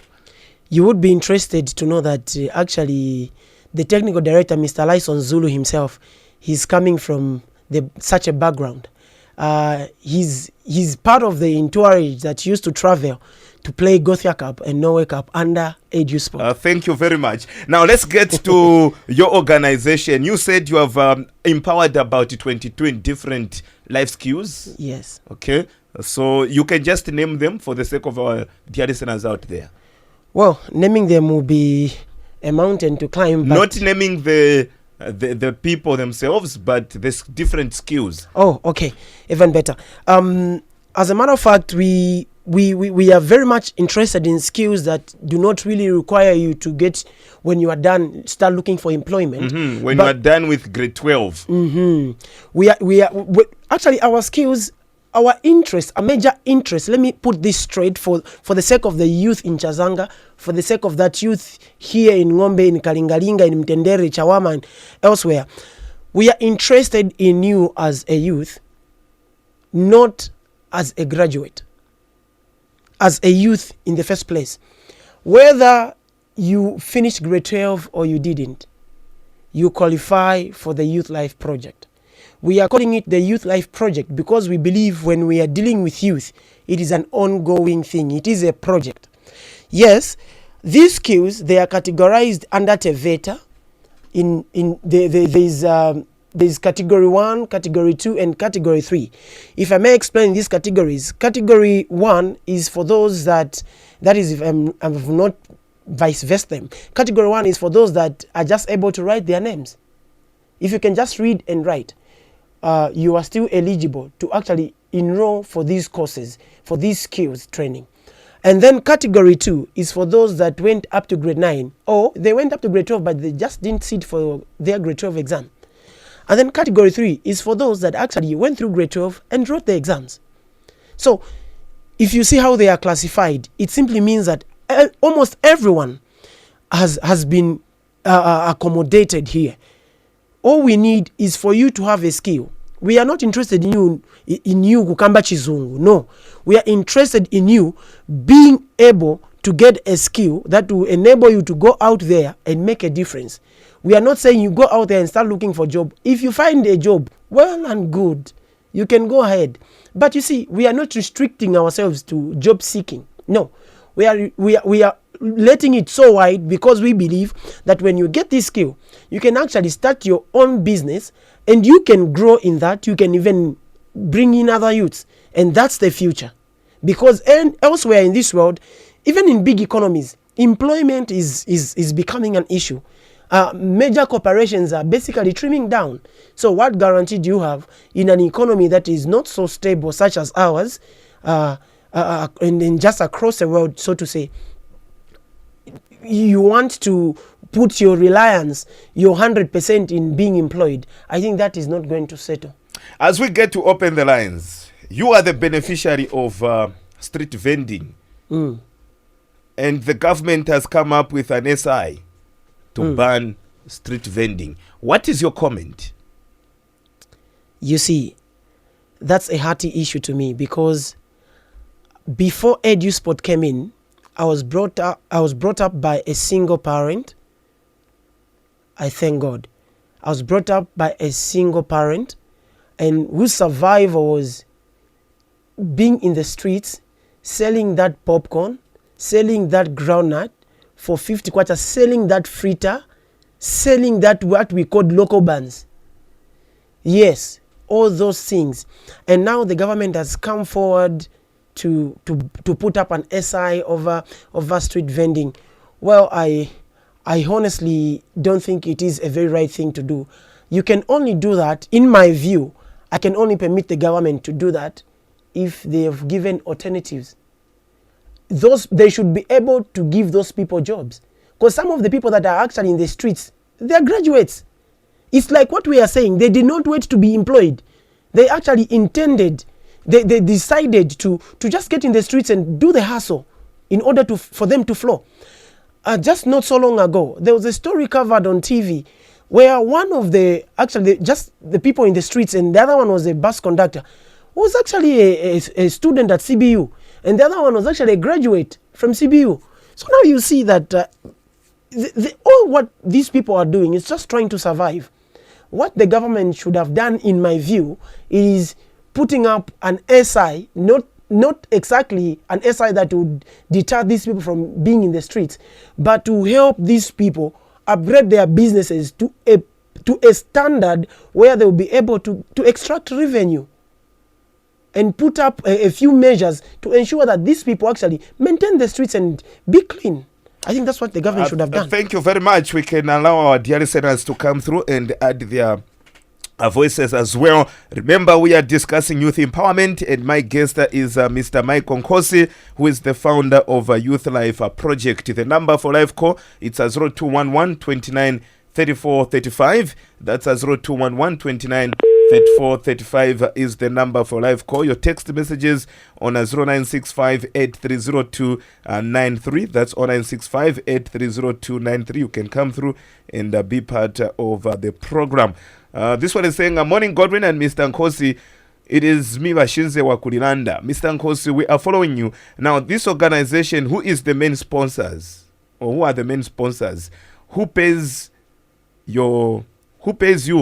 S3: You would be interested to know that actually the technical director, Mr. Lyson Zulu himself, he's coming from such a background. He's part of the entourage that used to travel to play Gothia Cup and Norway Cup under EduSport.
S1: Thank you very much. Now let's get to your organization. You said you have empowered about 22 in different life skills.
S3: Yes.
S1: Okay. So you can just name them for the sake of our dear listeners out there.
S3: Well, naming them will be a mountain to climb. But
S1: Not naming the people themselves, but the different skills.
S3: Oh, okay, even better. As a matter of fact, we are very much interested in skills that do not really require you to get, when you are done, start looking for employment.
S1: When you are done with grade 12.
S3: We actually, our skills, our interest, a major interest, let me put this straight for the sake of the youth in Chazanga, for the sake of that youth here in Ngombe, in Kalingalinga, in Mtendere, Chawama, and elsewhere. We are interested in you as a youth, not as a graduate, as a youth in the first place. Whether you finished grade 12 or you didn't, you qualify for the Youth Life Project. We are calling it the Youth Life Project because we believe when we are dealing with youth, it is an ongoing thing. It is a project. Yes, these skills, they are categorized under TEVETA. There's category 1, category 2, and category 3. If I may explain these categories, category 1 is for those that is, if I'm not vice versa them. Category 1 is for those that are just able to write their names. If you can just read and write, you are still eligible to actually enroll for these courses, for these skills training. And then category 2 is for those that went up to grade 9, or they went up to grade 12 but they just didn't sit for their grade 12 exam. And then category 3 is for those that actually went through grade 12 and wrote the exams. So if you see how they are classified, it simply means that almost everyone has been accommodated here. All we need is for you to have a skill. We are not interested in you kukamba chizungu. No, we are interested in you being able to get a skill that will enable you to go out there and make a difference. We are not saying you go out there and start looking for a job. If you find a job, well and good, you can go ahead. But you see, we are not restricting ourselves to job seeking. No, we are letting it so wide because we believe that when you get this skill, you can actually start your own business and you can grow in that. You can even bring in other youths, and that's the future. Because elsewhere in this world, even in big economies, employment is becoming an issue. Major corporations are basically trimming down. So what guarantee do you have in an economy that is not so stable, such as ours, and just across the world, so to say? You want to put your reliance, your 100% in being employed. I think that is not going to settle.
S1: As we get to open the lines, you are the beneficiary of street vending. And the government has come up with an SI to ban street vending. What is your comment?
S3: You see, that's a hearty issue to me because before EduSport came in, I was brought up by a single parent. I thank God. I was brought up by a single parent and whose survival was being in the streets, selling that popcorn, selling that groundnut for 50 kwacha, selling that fritter, selling that what we call local buns. Yes, all those things. And now the government has come forward to put up an SI over street vending. Well, I honestly don't think it is a very right thing to do. You can only do that, in my view, I can only permit the government to do that if they have given alternatives. They should be able to give those people jobs. Because some of the people that are actually in the streets, they are graduates. It's like what we are saying, they did not wait to be employed. They actually intended, they decided to just get in the streets and do the hustle in order for them to flow. Just not so long ago, there was a story covered on TV where one of the people in the streets and the other one was a bus conductor, was actually a student at CBU, and the other one was actually a graduate from CBU. So now you see that all what these people are doing is just trying to survive. What the government should have done, in my view, is putting up an SI, not exactly an SI that would deter these people from being in the streets, but to help these people upgrade their businesses to a standard where they will be able to extract revenue, and put up a few measures to ensure that these people actually maintain the streets and be clean.
S2: I think that's what the government should have done.
S1: Thank you very much. We can allow our dear listeners to come through and add their voices as well. Remember, we are discussing youth empowerment, and my guest is Mr. Michael Nkosi, who is the founder of Youth Life Project. The number for live call, it's 0211 29 34 35. That's 0211 29 34 35 is the number for live call. Your text messages on 0965 830293. That's 0965 830293. You can come through and be part of the program. This one is saying, morning Godwin and Mr. Nkosi. It is me Vashinze wa Kulilanda. Mr. Nkosi, we are following you. Now, this organization, who is the main sponsors? Or who are the main sponsors? Who pays you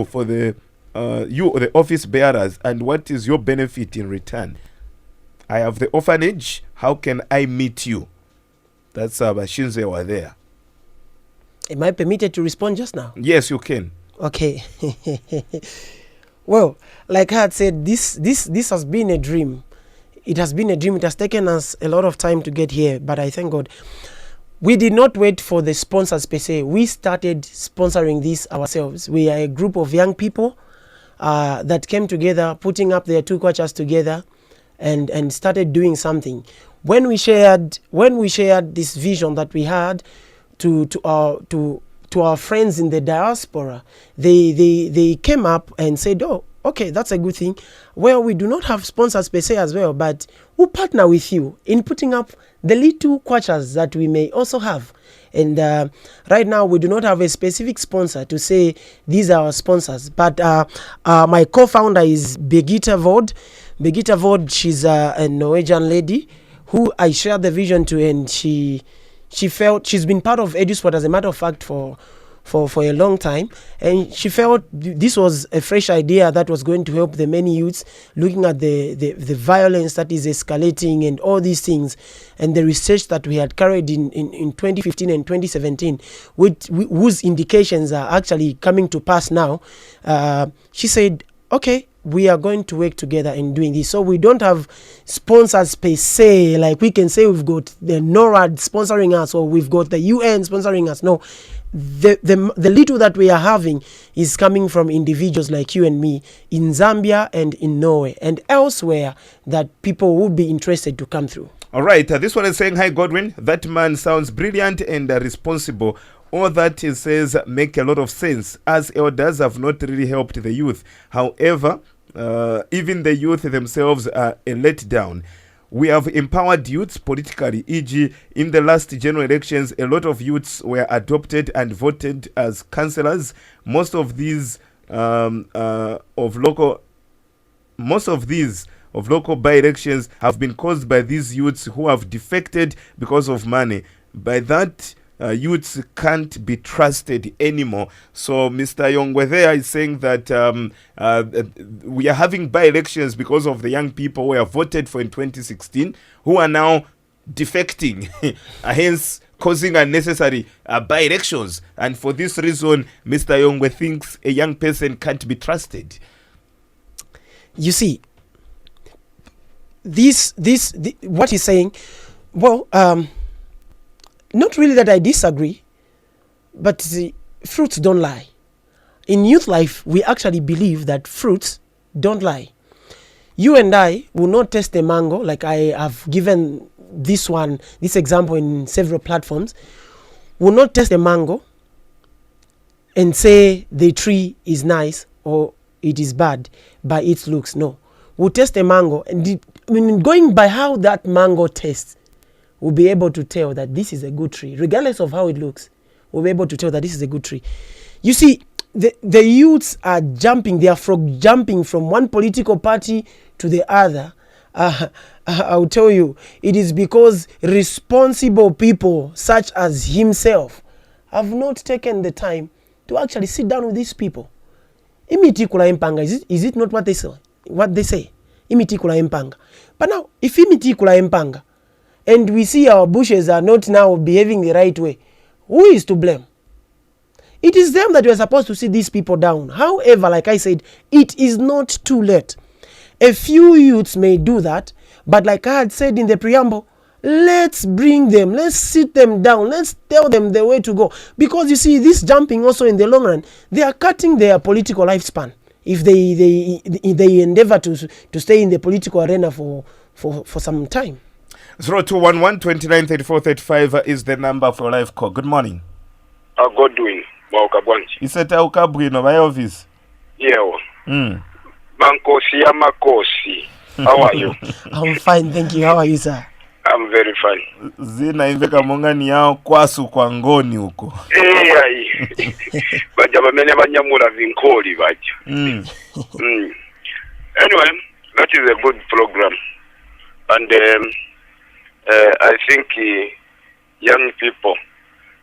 S1: for the the office bearers, and what is your benefit in return? I have the orphanage. How can I meet you? That's Vashinze wa there.
S2: Am I permitted to respond just now?
S1: Yes, you can.
S2: Okay. Well, like I had said, this has been a dream. It has been a dream. It has taken us a lot of time to get here, but I thank God. We did not wait for the sponsors per se. We started sponsoring this ourselves. We are a group of young people that came together, putting up their 2 kwachas together, and started doing something. When we shared this vision that we had to our friends in the diaspora, they came up and said, oh, okay, that's a good thing. Well, we do not have sponsors per se as well, but we'll partner with you in putting up the little kwachas that we may also have. And right now, we do not have a specific sponsor to say these are our sponsors. But my co-founder is Birgitta Vod. Birgitta Vod, she's a Norwegian lady who I shared the vision to, and she felt she's been part of EduSport, as a matter of fact, for a long time, and she felt this was a fresh idea that was going to help the many youths, looking at the violence that is escalating and all these things, and the research that we had carried in 2015 and 2017, whose indications are actually coming to pass now. She said, okay, we are going to work together in doing this. So we don't have sponsors per se, like we can say we've got the NORAD sponsoring us or we've got the UN sponsoring us. No, the little that we are having is coming from individuals like you and me in Zambia and in Norway and elsewhere that people would be interested to come through.
S1: All right, this one is saying, hi Godwin, that man sounds brilliant and responsible. All that he says make a lot of sense, as elders have not really helped the youth. However, even the youth themselves are a letdown. We have empowered youths politically, e.g. in the last general elections, a lot of youths were adopted and voted as councillors. Most of these local by-elections have been caused by these youths who have defected because of money. By that, youths can't be trusted anymore. So Mr. Yongwe there is saying that we are having by-elections because of the young people who were voted for in 2016 who are now defecting, hence causing unnecessary by-elections. And for this reason, Mr. Yongwe thinks a young person can't be trusted.
S2: You see, what he's saying, well, not really that I disagree, but fruits don't lie. In youth life, we actually believe that fruits don't lie. You and I will not test a mango, like I have given this example in several platforms, will not test a mango and say the tree is nice or it is bad by its looks. No. We'll test a mango, and going by how that mango tastes, we'll be able to tell that this is a good tree. Regardless of how it looks, we'll be able to tell that this is a good tree. You see, the youths are jumping, they are frog jumping from one political party to the other. I'll tell you, it is because responsible people such as himself have not taken the time to actually sit down with these people. Imitikula impanga, is it not what they say? Imitikula impanga. But now, if imitikula impanga, and we see our bushes are not now behaving the right way, who is to blame? It is them that we are supposed to sit these people down. However, like I said, it is not too late. A few youths may do that, but like I had said in the preamble, let's bring them, let's sit them down, let's tell them the way to go. Because you see, this jumping also in the long run, they are cutting their political lifespan if they endeavor to stay in the political arena for some time.
S1: 0211 29 34 35 is the number for live call. Good morning.
S4: Godwin Mwakabwanji.
S1: Iseta ukabwino by office.
S4: Yeah. Bankosi Yamakosi. How are you?
S2: I'm fine, thank you. How are you, sir?
S4: I'm very fine.
S1: Zina imveka mongani yao kwasu kwa ngoni huko.
S4: Baja bamene banyamura vinkoli baja. Anyway, that is a good program. And I think young people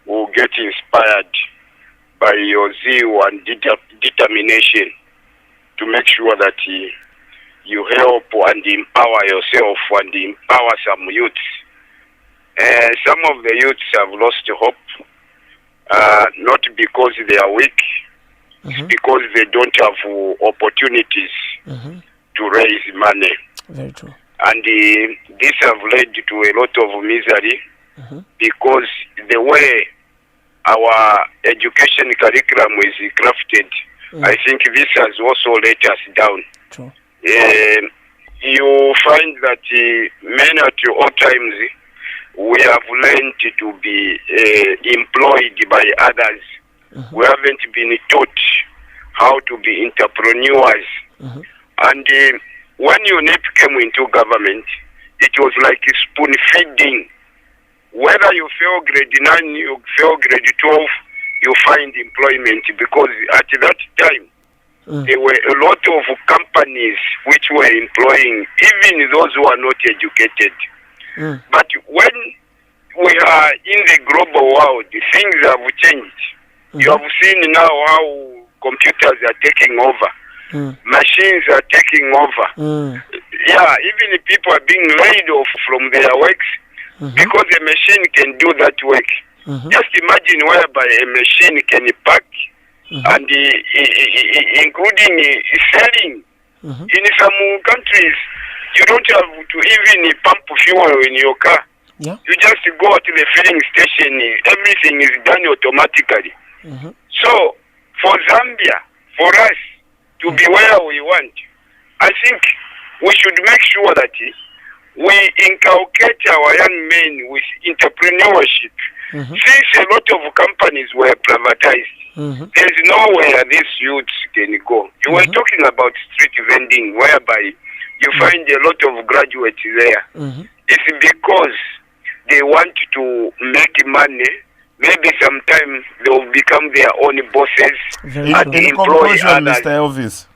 S4: will get inspired by your zeal and determination to make sure that you help and empower yourself and empower some youths. Some of the youths have lost hope, not because they are weak, it's because they don't have opportunities to raise money.
S2: Very true.
S4: And this have led to a lot of misery because the way our education curriculum is crafted, I think this has also let us down.
S2: True.
S4: You find that many at all times we have learned to be employed by others. We haven't been taught how to be entrepreneurs. And when UNEP came into government, it was like spoon feeding. Whether you fail grade 9, you fail grade 12, you find employment, because at that time, there were a lot of companies which were employing even those who are not educated. But when we are in the global world, things have changed. You have seen now how computers are taking over. Machines are taking over. Yeah, even people are being laid off from their works because a machine can do that work. Just imagine whereby a machine can pack and including selling. In some countries, you don't have to even pump fuel in your car.
S2: Yeah.
S4: You just go to the filling station, everything is done automatically. So, for Zambia, for us to be where we want, I think we should make sure that we inculcate our young men with entrepreneurship. Since a lot of companies were privatized, there's nowhere these youths can go. You were talking about street vending, whereby you find a lot of graduates there. It's because they want to make money. Maybe sometime they will become their own bosses and
S1: In
S4: employ
S1: conclusion,
S4: others.
S1: Mr. Elvis.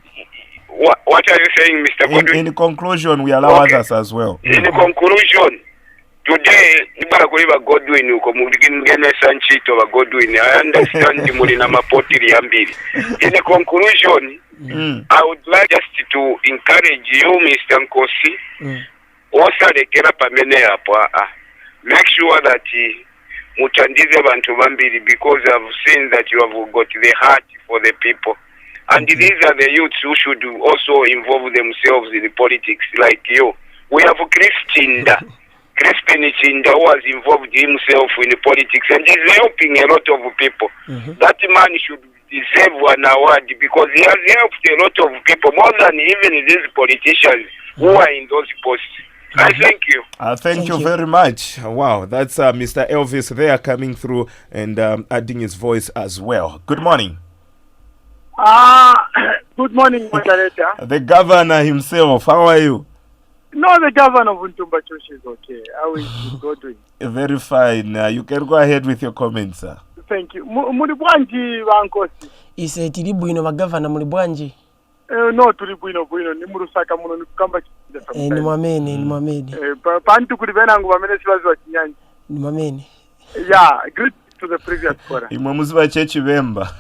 S4: What are you saying, Mr. Godwin?
S1: In conclusion, we allow others as well.
S4: In conclusion, today, Godwin, I understand Mulina Mapoti Yambiri. In conclusion, I would like just to encourage you, Mr. Nkosi, also the Kerapamene Apa, make sure that Mutandize Bantu Bambiri, because I've seen that you have got the heart for the people. And these are the youths who should also involve themselves in the politics, like you. We have Crispin Chinda, who has involved himself in the politics and is helping a lot of people. That man should deserve an award because he has helped a lot of people, more than even these politicians who are in those posts. I thank you.
S1: Thank you very much. Wow, that's Mr. Elvis there coming through and adding his voice as well. Good morning.
S5: Good morning, moderator.
S1: The governor himself, how are you?
S5: No, the governor of Ntumbachoshi is okay. How is Godwin?
S1: Very fine. You can go ahead with your comments, sir.
S5: Thank you. Mulibwanji Wankosi.
S2: Ise tilibuino wa governor mulibwanji.
S5: No, tulibuino ni murusaka muno ni kamba
S2: ni mwameni.
S5: Pantu kulibena ngu wamene siwazi wa kinyanji.
S2: Ni mwameni.
S5: Yeah, great to the previous quarter.
S1: Imwamuzi wa chechi bemba.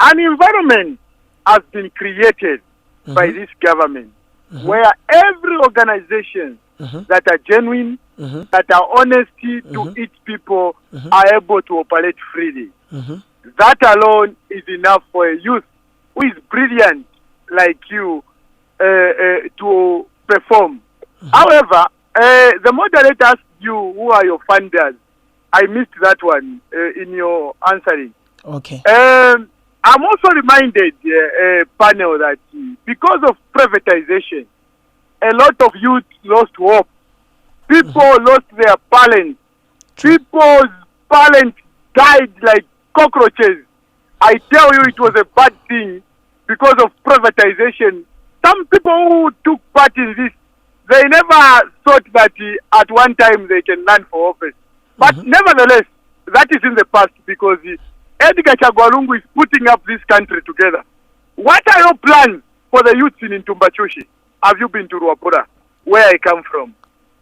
S5: An environment has been created by this government where every organization that are genuine, that are honesty to each people are able to operate freely. That alone is enough for a youth who is brilliant like you, to perform. However, the moderator asked you who are your funders. I missed that one in your answering.
S2: Okay.
S5: I'm also reminded, panel, that because of privatization, a lot of youth lost hope. People lost their parents. People's parents died like cockroaches. I tell you, it was a bad thing because of privatization. Some people who took part in this, they never thought that at one time they can run for office. But nevertheless, that is in the past because Edgar Chagwalungu is putting up this country together. What are your plans for the youths in Ntumbachushi? Have you been to Ruapura, where I come from?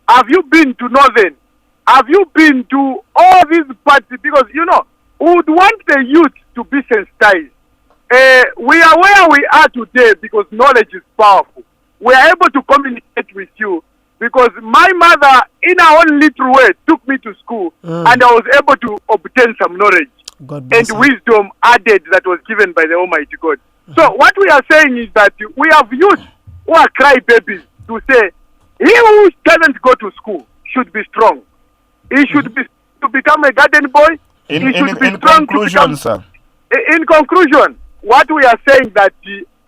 S5: Have you been to Northern? Have you been to all these parts? Because, you know, we would want the youth to be sensitized. We are where we are today because knowledge is powerful. We are able to communicate with you because my mother, in her own little way, took me to school and I was able to obtain some knowledge and wisdom added that was given by the Almighty God. So what we are saying is that we have youth who are crybabies to say, he who doesn't go to school should be strong. He should be to become a garden boy.
S1: In conclusion, sir.
S5: In conclusion, what we are saying that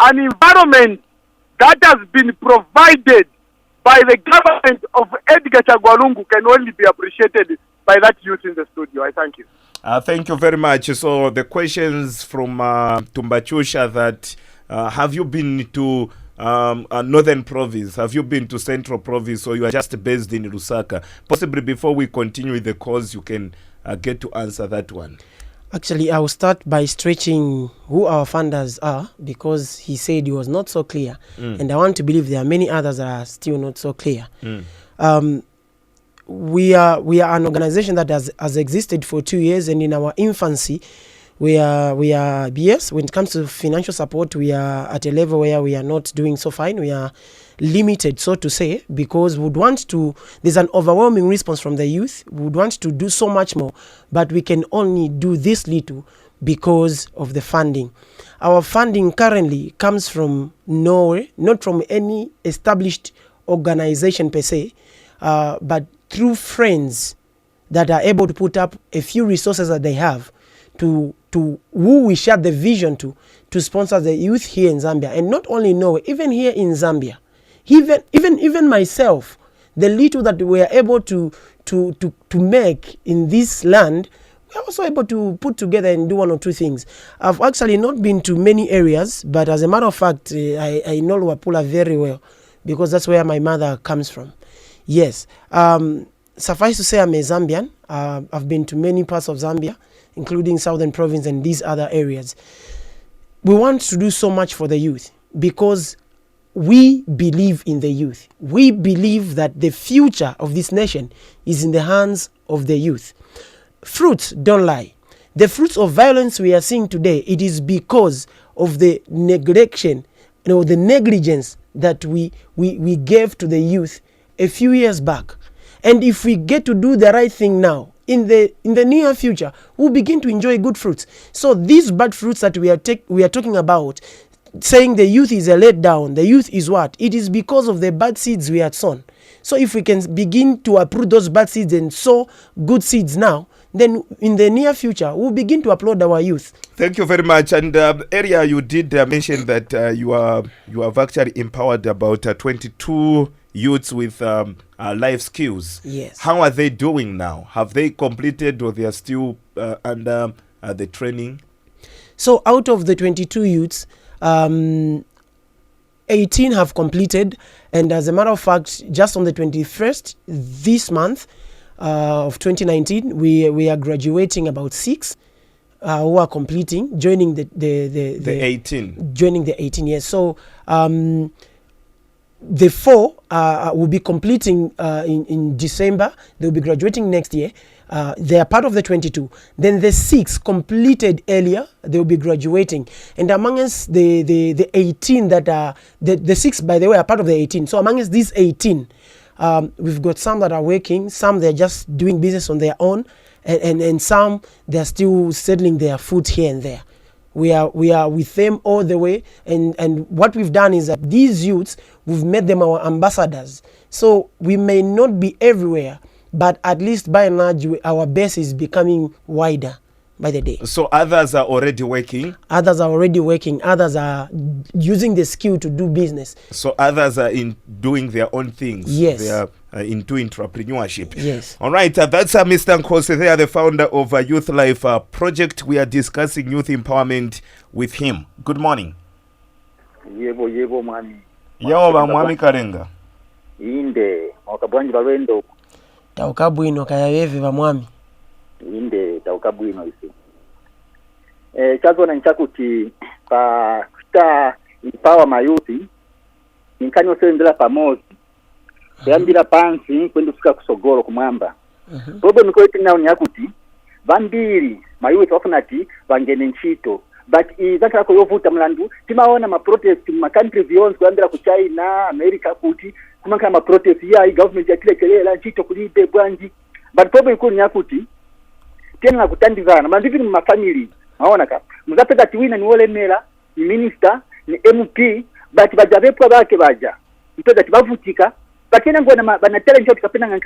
S5: an environment that has been provided by the government of Edgar Chagwalungu can only be appreciated by that youth in the studio. I thank you.
S1: Thank you very much. So the questions from Tumbachusha that have you been to Northern Province? Have you been to Central Province, or you are just based in Lusaka? Possibly before we continue with the cause, you can get to answer that one.
S2: Actually, I will start by stretching who our funders are because he said he was not so clear. And I want to believe there are many others that are still not so clear. We are an organization that has existed for 2 years, and in our infancy, we are yes, when it comes to financial support, we are at a level where we are not doing so fine. We are limited, so to say, because we would want to, there's an overwhelming response from the youth. We would want to do so much more, but we can only do this little because of the funding. Our funding currently comes from nowhere, not from any established organization per se, but through friends that are able to put up a few resources that they have to who we share the vision to sponsor the youth here in Zambia, and not only Norway, even here in Zambia. Even myself, the little that we are able to make in this land, we are also able to put together and do one or two things. I've actually not been to many areas, but as a matter of fact, I know Luapula very well because that's where my mother comes from. Yes. Suffice to say, I'm a Zambian. I've been to many parts of Zambia, including Southern Province and these other areas. We want to do so much for the youth because we believe in the youth. We believe that the future of this nation is in the hands of the youth. Fruits don't lie. The fruits of violence we are seeing today, it is because of the neglection, the negligence that we gave to the youth a few years back. And if we get to do the right thing now, in the near future, we'll begin to enjoy good fruits. So these bad fruits that we are talking about, saying the youth is a letdown, the youth is what? It is because of the bad seeds we had sown. So if we can begin to uproot those bad seeds and sow good seeds now, then in the near future, we'll begin to applaud our youth.
S1: Thank you very much. And earlier you did mention that you have actually empowered about 22 youths with life skills.
S2: Yes.
S1: How are they doing now? Have they completed, or they are still under the training?
S2: So out of the 22 youths, 18 have completed, and as a matter of fact, just on the 21st this month of 2019, we are graduating about 6 who are completing, joining the
S1: 18.
S2: Joining the 18 years. So the 4 will be completing in December. They'll be graduating next year. They are part of the 22. Then the 6 completed earlier. They'll be graduating. And among us, the 18 that are, the 6, by the way, are part of the 18. So among us, these 18, we've got some that are working, some they're just doing business on their own, and some they're still settling their foot here and there. We are with them all the way, and what we've done is that these youths, we've made them our ambassadors. So we may not be everywhere, but at least by and large our base is becoming wider by the day.
S1: So others are already working?
S2: Others are already working. Others are using the skill to do business.
S1: So others are in doing their own things.
S2: Yes.
S1: They are into entrepreneurship.
S2: Yes.
S1: All right. That's Mr. Nkose. They are the founder of Youth Life Project. We are discussing youth empowerment with him. Good morning.
S6: Yebo mwami.
S1: Yawa mwami Karenga.
S6: Inde wakabwanji balwendo.
S2: Taukabwino kayaweve ba mwami.
S6: Inde taukabwino isi. Chazo na nchakuti pa kuta empower mayuthi ninkani osendela pamoja. Yambira pansi kwenda kufika kusogoro kumwamba. Problem iko iti nawo nyakuti vambiri mayuthi wafunati vangene nchito. But izakira ko yovuta mlandu timaona ma protest ma country beyond kuambira ku China, America kuti kumanka ma protest ya government ya kile kelela nchito kulibe bwanji. But problem iko nyakuti tena kutandizana mandivi mu family maona ka muzapeza tiwina ni olemera ni minister ni MP but bajabepwa bake baja mpeza tibavutika bakena ngona bana talent yote kapena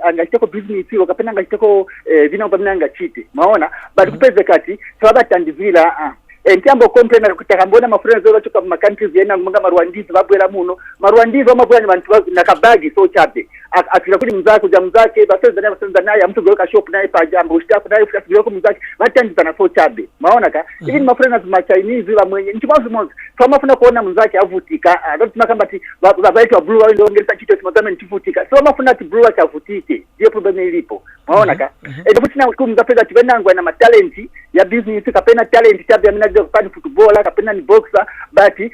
S6: angachiko business hiyo kapena angachiko vina mpamina ngachite maona but kupeze kati sababa tandivila entyambo complain kutaka mbona mafurena zo bachoka mu countries yena nganga marwandizi babwera muno marwandizi amabwanya bantu nakabagi so chabe atira kuli mzake kuja mzake basenza naye mtu goka shop naye pajambo ustafu naye futa mzake batandiza na so chabe maona ka even mafurena za Chinese la mwenye nchimazi moja kama funa kuona mzake avutika ndio kama ati babaitwa blue wao ndio ongeza kitu simazame ntivutika so mafuna ati blue atavutike ndio problem ilipo maona ka ndio futina kumzapeza tibenangwa na talent ya business kapena talent chabe amina kufanya football kapena ni boxer but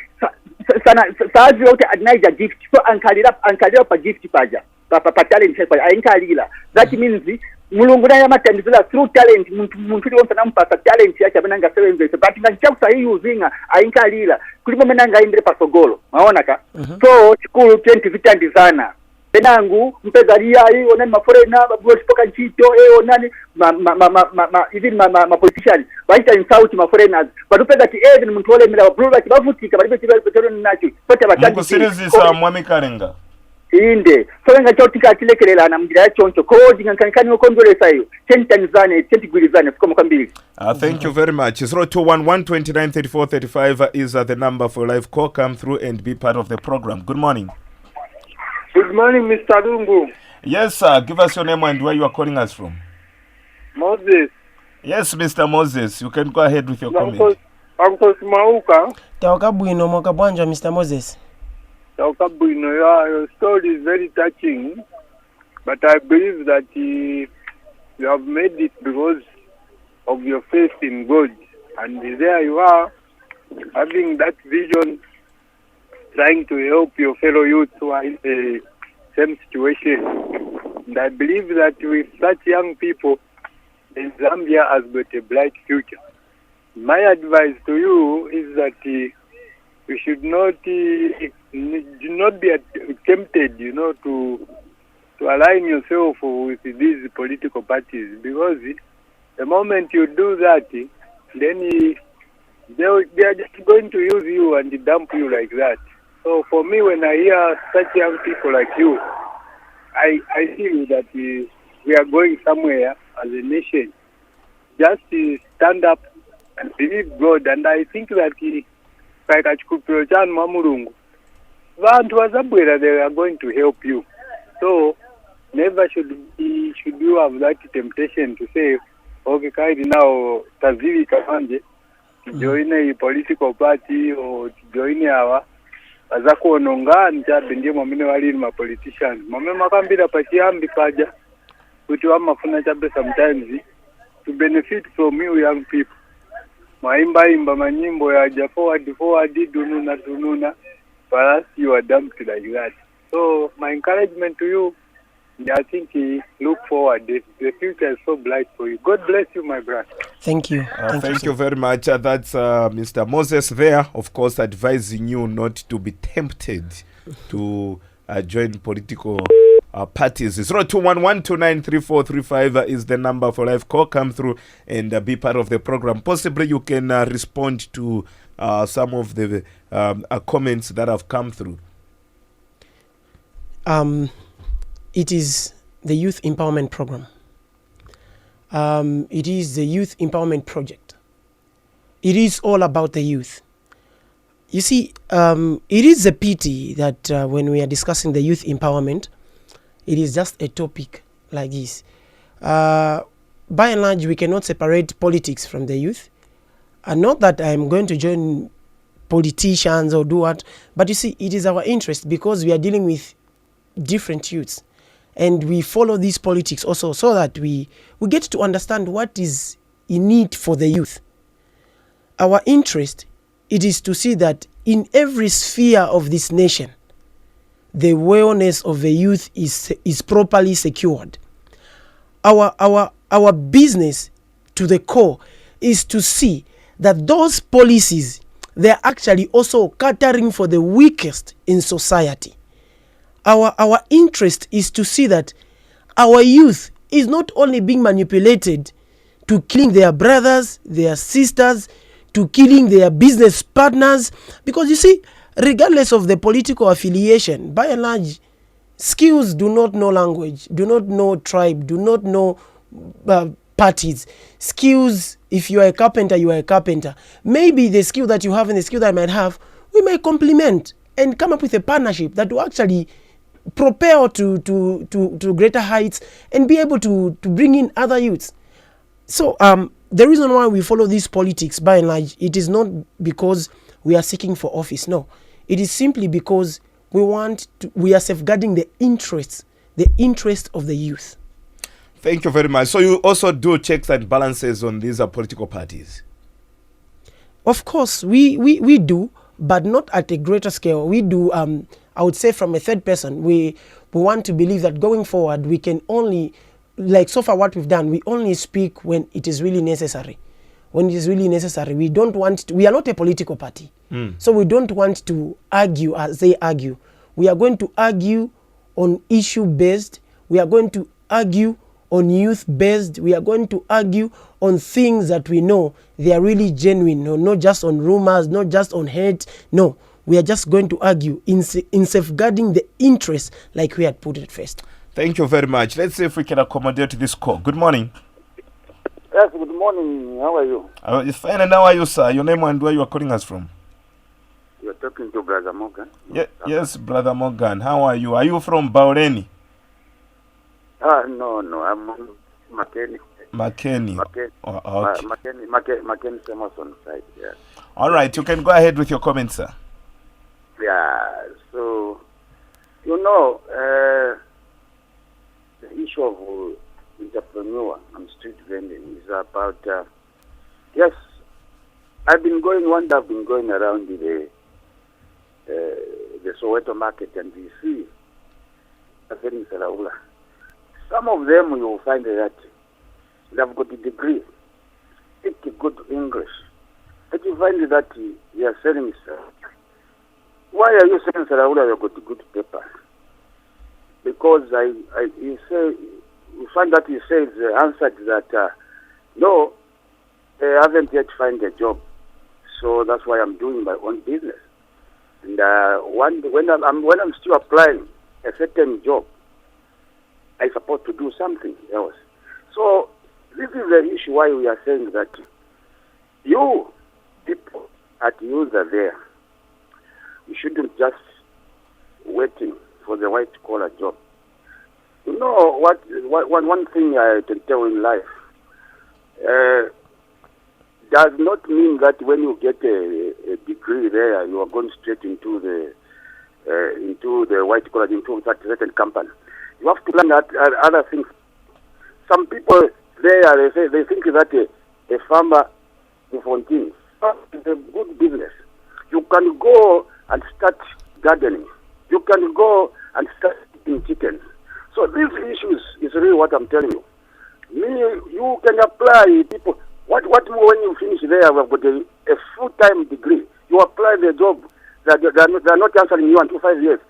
S6: sana saazi yote adnaija gift so ankalira pa gift paja pa talent pa ankalira that means mulungu naye amatandizila through talent muntu wonse nampasa talent yake abananga sevenze but ngachakusa hii uzinga ankalira kulipo menanga indire pasogolo maona ka so chikulu 20 vitandizana benangu mpezalia hii onani maforena babospoka nchito onani even ma politicians baita insult ma foreigners badupeza ki even muntu ole mila blue bavutika balibe tibalo nacho pote batandi
S1: kusirizisa mwami Karenga
S6: inde so nga chotika kilekelela na mjira choncho kodi ngankani okondolesa hiyo tentanzane tentigulizane fuko mkwambili.
S1: Thank you very much. 0211293435 is the number for live call. Come through and be part of the program. Good morning.
S7: Good morning, Mr. Lungu.
S1: Yes, sir. Give us your name and where you are calling us from.
S7: Moses.
S1: Yes, Mr. Moses. You can go ahead with your comment.
S7: Uncle Mauka.
S2: Taukabwino mwakabwanja Mr. Moses.
S7: Taukabwino, your story is very touching, but I believe that you have made it because of your faith in God, and there you are having that vision, trying to help your fellow youths who are in the same situation. And I believe that with such young people, Zambia has got a bright future. My advice to you is that you should not do not be tempted, to align yourself with these political parties, because the moment you do that, then they are just going to use you and dump you like that. So for me, when I hear such young people like you, I feel that we are going somewhere as a nation. Just stand up and believe God, and I think that like Achikupirojan Mamurungu, they are going to help you. So never should you have that temptation to say, okay, kaidi now tazili kamanje, join a political party or join our azako nonga njabe ndiye mwamine wali ma politicians. Mwame makambira pachiambi paja, kutuwa mafuna chabe sometimes to benefit from you young people. Maimba manyimbo ya forward dununa for us you are dumped like that. So my encouragement to you, I think look forward. The future is so bright for you. God bless you, my brother.
S2: Thank you.
S1: Thank you very much. That's Mr. Moses there, of course, advising you not to be tempted to join political parties. 0211293435 is the number for live call. Come through and be part of the program. Possibly you can respond to some of the comments that have come through.
S2: It is the Youth Empowerment Program. It is the Youth Empowerment Project. It is all about the youth. You see, it is a pity that when we are discussing the youth empowerment, it is just a topic like this. By and large, we cannot separate politics from the youth. And not that I'm going to join politicians or do what, but you see, it is our interest because we are dealing with different youths. And we follow these politics also so that we get to understand what is in need for the youth. Our interest, it is to see that in every sphere of this nation, the wellness of the youth is properly secured. Our business to the core is to see that those policies, they're actually also catering for the weakest in society. Our interest is to see that our youth is not only being manipulated to killing their brothers, their sisters, to killing their business partners. Because you see, regardless of the political affiliation, by and large, skills do not know language, do not know tribe, do not know parties. Skills, if you are a carpenter, you are a carpenter. Maybe the skill that you have and the skill that I might have, we may complement and come up with a partnership that will actually propel to greater heights and be able to bring in other youths. So the reason why we follow these politics, by and large, it is not because we are seeking for office. No, it is simply because we are safeguarding the interest of the youth.
S1: Thank you very much. So you also do checks and balances on these political parties?
S2: Of course, we do, but not at a greater scale. We do, I would say from a third person, we want to believe that going forward, we can only, like so far what we've done, we only speak when it is really necessary. When it is really necessary, we are not a political party. So we don't want to argue as they argue. We are going to argue on issue-based. We are going to argue on youth-based. We are going to argue on things that we know they are really genuine. No, not just on rumors, not just on hate. No, we are just going to argue in safeguarding the interest like we had put it first.
S1: Thank you very much. Let's see if we can accommodate this call. Good morning.
S8: Yes, good morning. How are you?
S1: Fine, and how are you, sir? Your name and where you are calling us from?
S8: You're talking to Brother Morgan.
S1: Yes, Brother Morgan. How are you? Are you from Baureni?
S8: No, I'm on Makeni.
S1: Makeni. Okay.
S8: Makeni Samuelson side, yeah.
S1: All right, you can go ahead with your comments, sir.
S8: Yeah, so, the issue of entrepreneur and street vending is about, yes, I've been going around the Soweto market and you see, some of them you will find that they have got a degree, speak good English, but you find that they are selling stuff. Why are you selling Saraula? You got good paper. Because you find that he says answered that no, they haven't yet found a job, so that's why I'm doing my own business. And when I'm still applying a certain job, I supposed to do something else. So this is the issue why we are saying that you people at UNZA there, you shouldn't just waiting for the white collar job. You know one thing I can tell in life does not mean that when you get a degree there you are going straight into the white collar, into that certain company. You have to learn other things. Some people there they think that a farmer in Fontaine is a good business. You can go and start gardening. You can go and start eating chickens. So these issues is really what I'm telling you. You can apply people. What more when you finish there? We've got a full-time degree. You apply the job. They're not answering you until 5 years.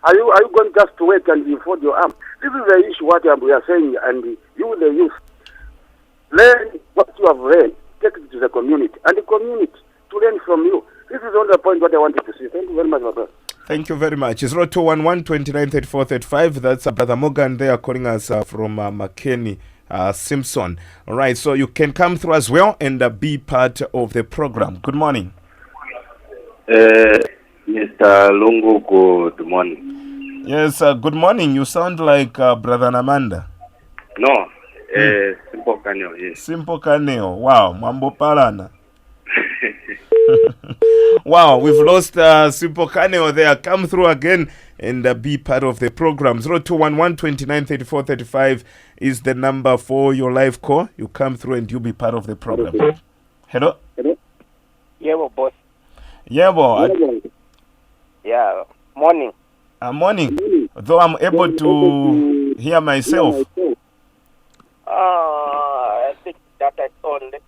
S8: Are you going just to wait and fold your arm? This is the issue what we are saying, and you, the youth, learn what you have learned, take it to the community, and the community to learn from you. This is only the point what I wanted to say. Thank you very much, my brother.
S1: Thank you very much. It's 0211 29 34 35. That's Brother Morgan there calling us from McKinney Simpson. All right, so you can come through as well and be part of the program. Good morning.
S9: Mr. Lungu, good morning.
S1: Yes, good morning. You sound like Brother Namanda.
S9: No, Simple Kaneo, yes.
S1: Simple Kaneo. Wow, Mambo Palana. Wow, we've lost Simple Kaneo there. Come through again and be part of the program. 0211 29 34 35 is the number for your live call. You come through and you'll be part of the program. Hello?
S10: Yeah, boss.
S1: Yeah, boy.
S10: Yeah, morning.
S1: Morning. Though I'm able to hear myself.
S10: I think data is on the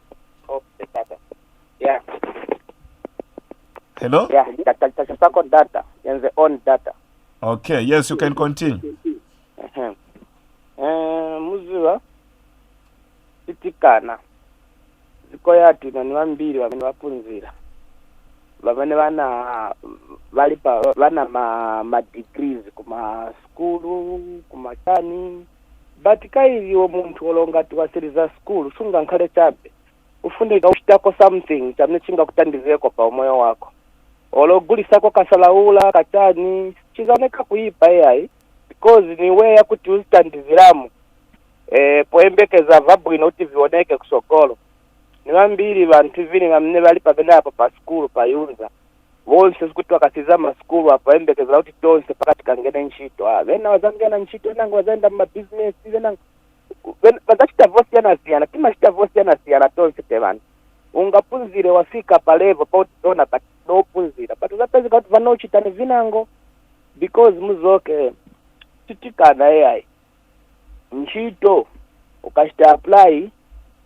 S10: data. Yeah.
S1: Hello?
S10: Yeah, data and the on data.
S1: Okay, yes, you can continue.
S10: Muziwa itikana ziko yatu na ni wambili wamene wapunzira vamene vana ma degrees kuma skulu kuma chani but kailiwo munthu olonga tiwasiriza skulu sunga nkhale chabe ufunika uchitako something chamene chingakutandizeko pa umoyo wako ologulisako kasalaula kachani chizaoneka kuipa yayi because ni way yakuti uzitandiziramu poembekeza vabwino kuti vioneke kusokolo ni vambiri vantu vini vamene vali pamene apo pa skulu pa UNZA vonse kuti wakatizama skulu apo embekeza kuti tonse pakati kangena ntchito vena wazangena ntchito nango wazaenda mmabusiness vena vazachita vosiyana timachita vosiyana tonse tevana ungapunzire wafika pa level pautiona but nopunzira but uzapezeka kuti vanochitani vinango because muzoke titikana AI ntchito ukachita apply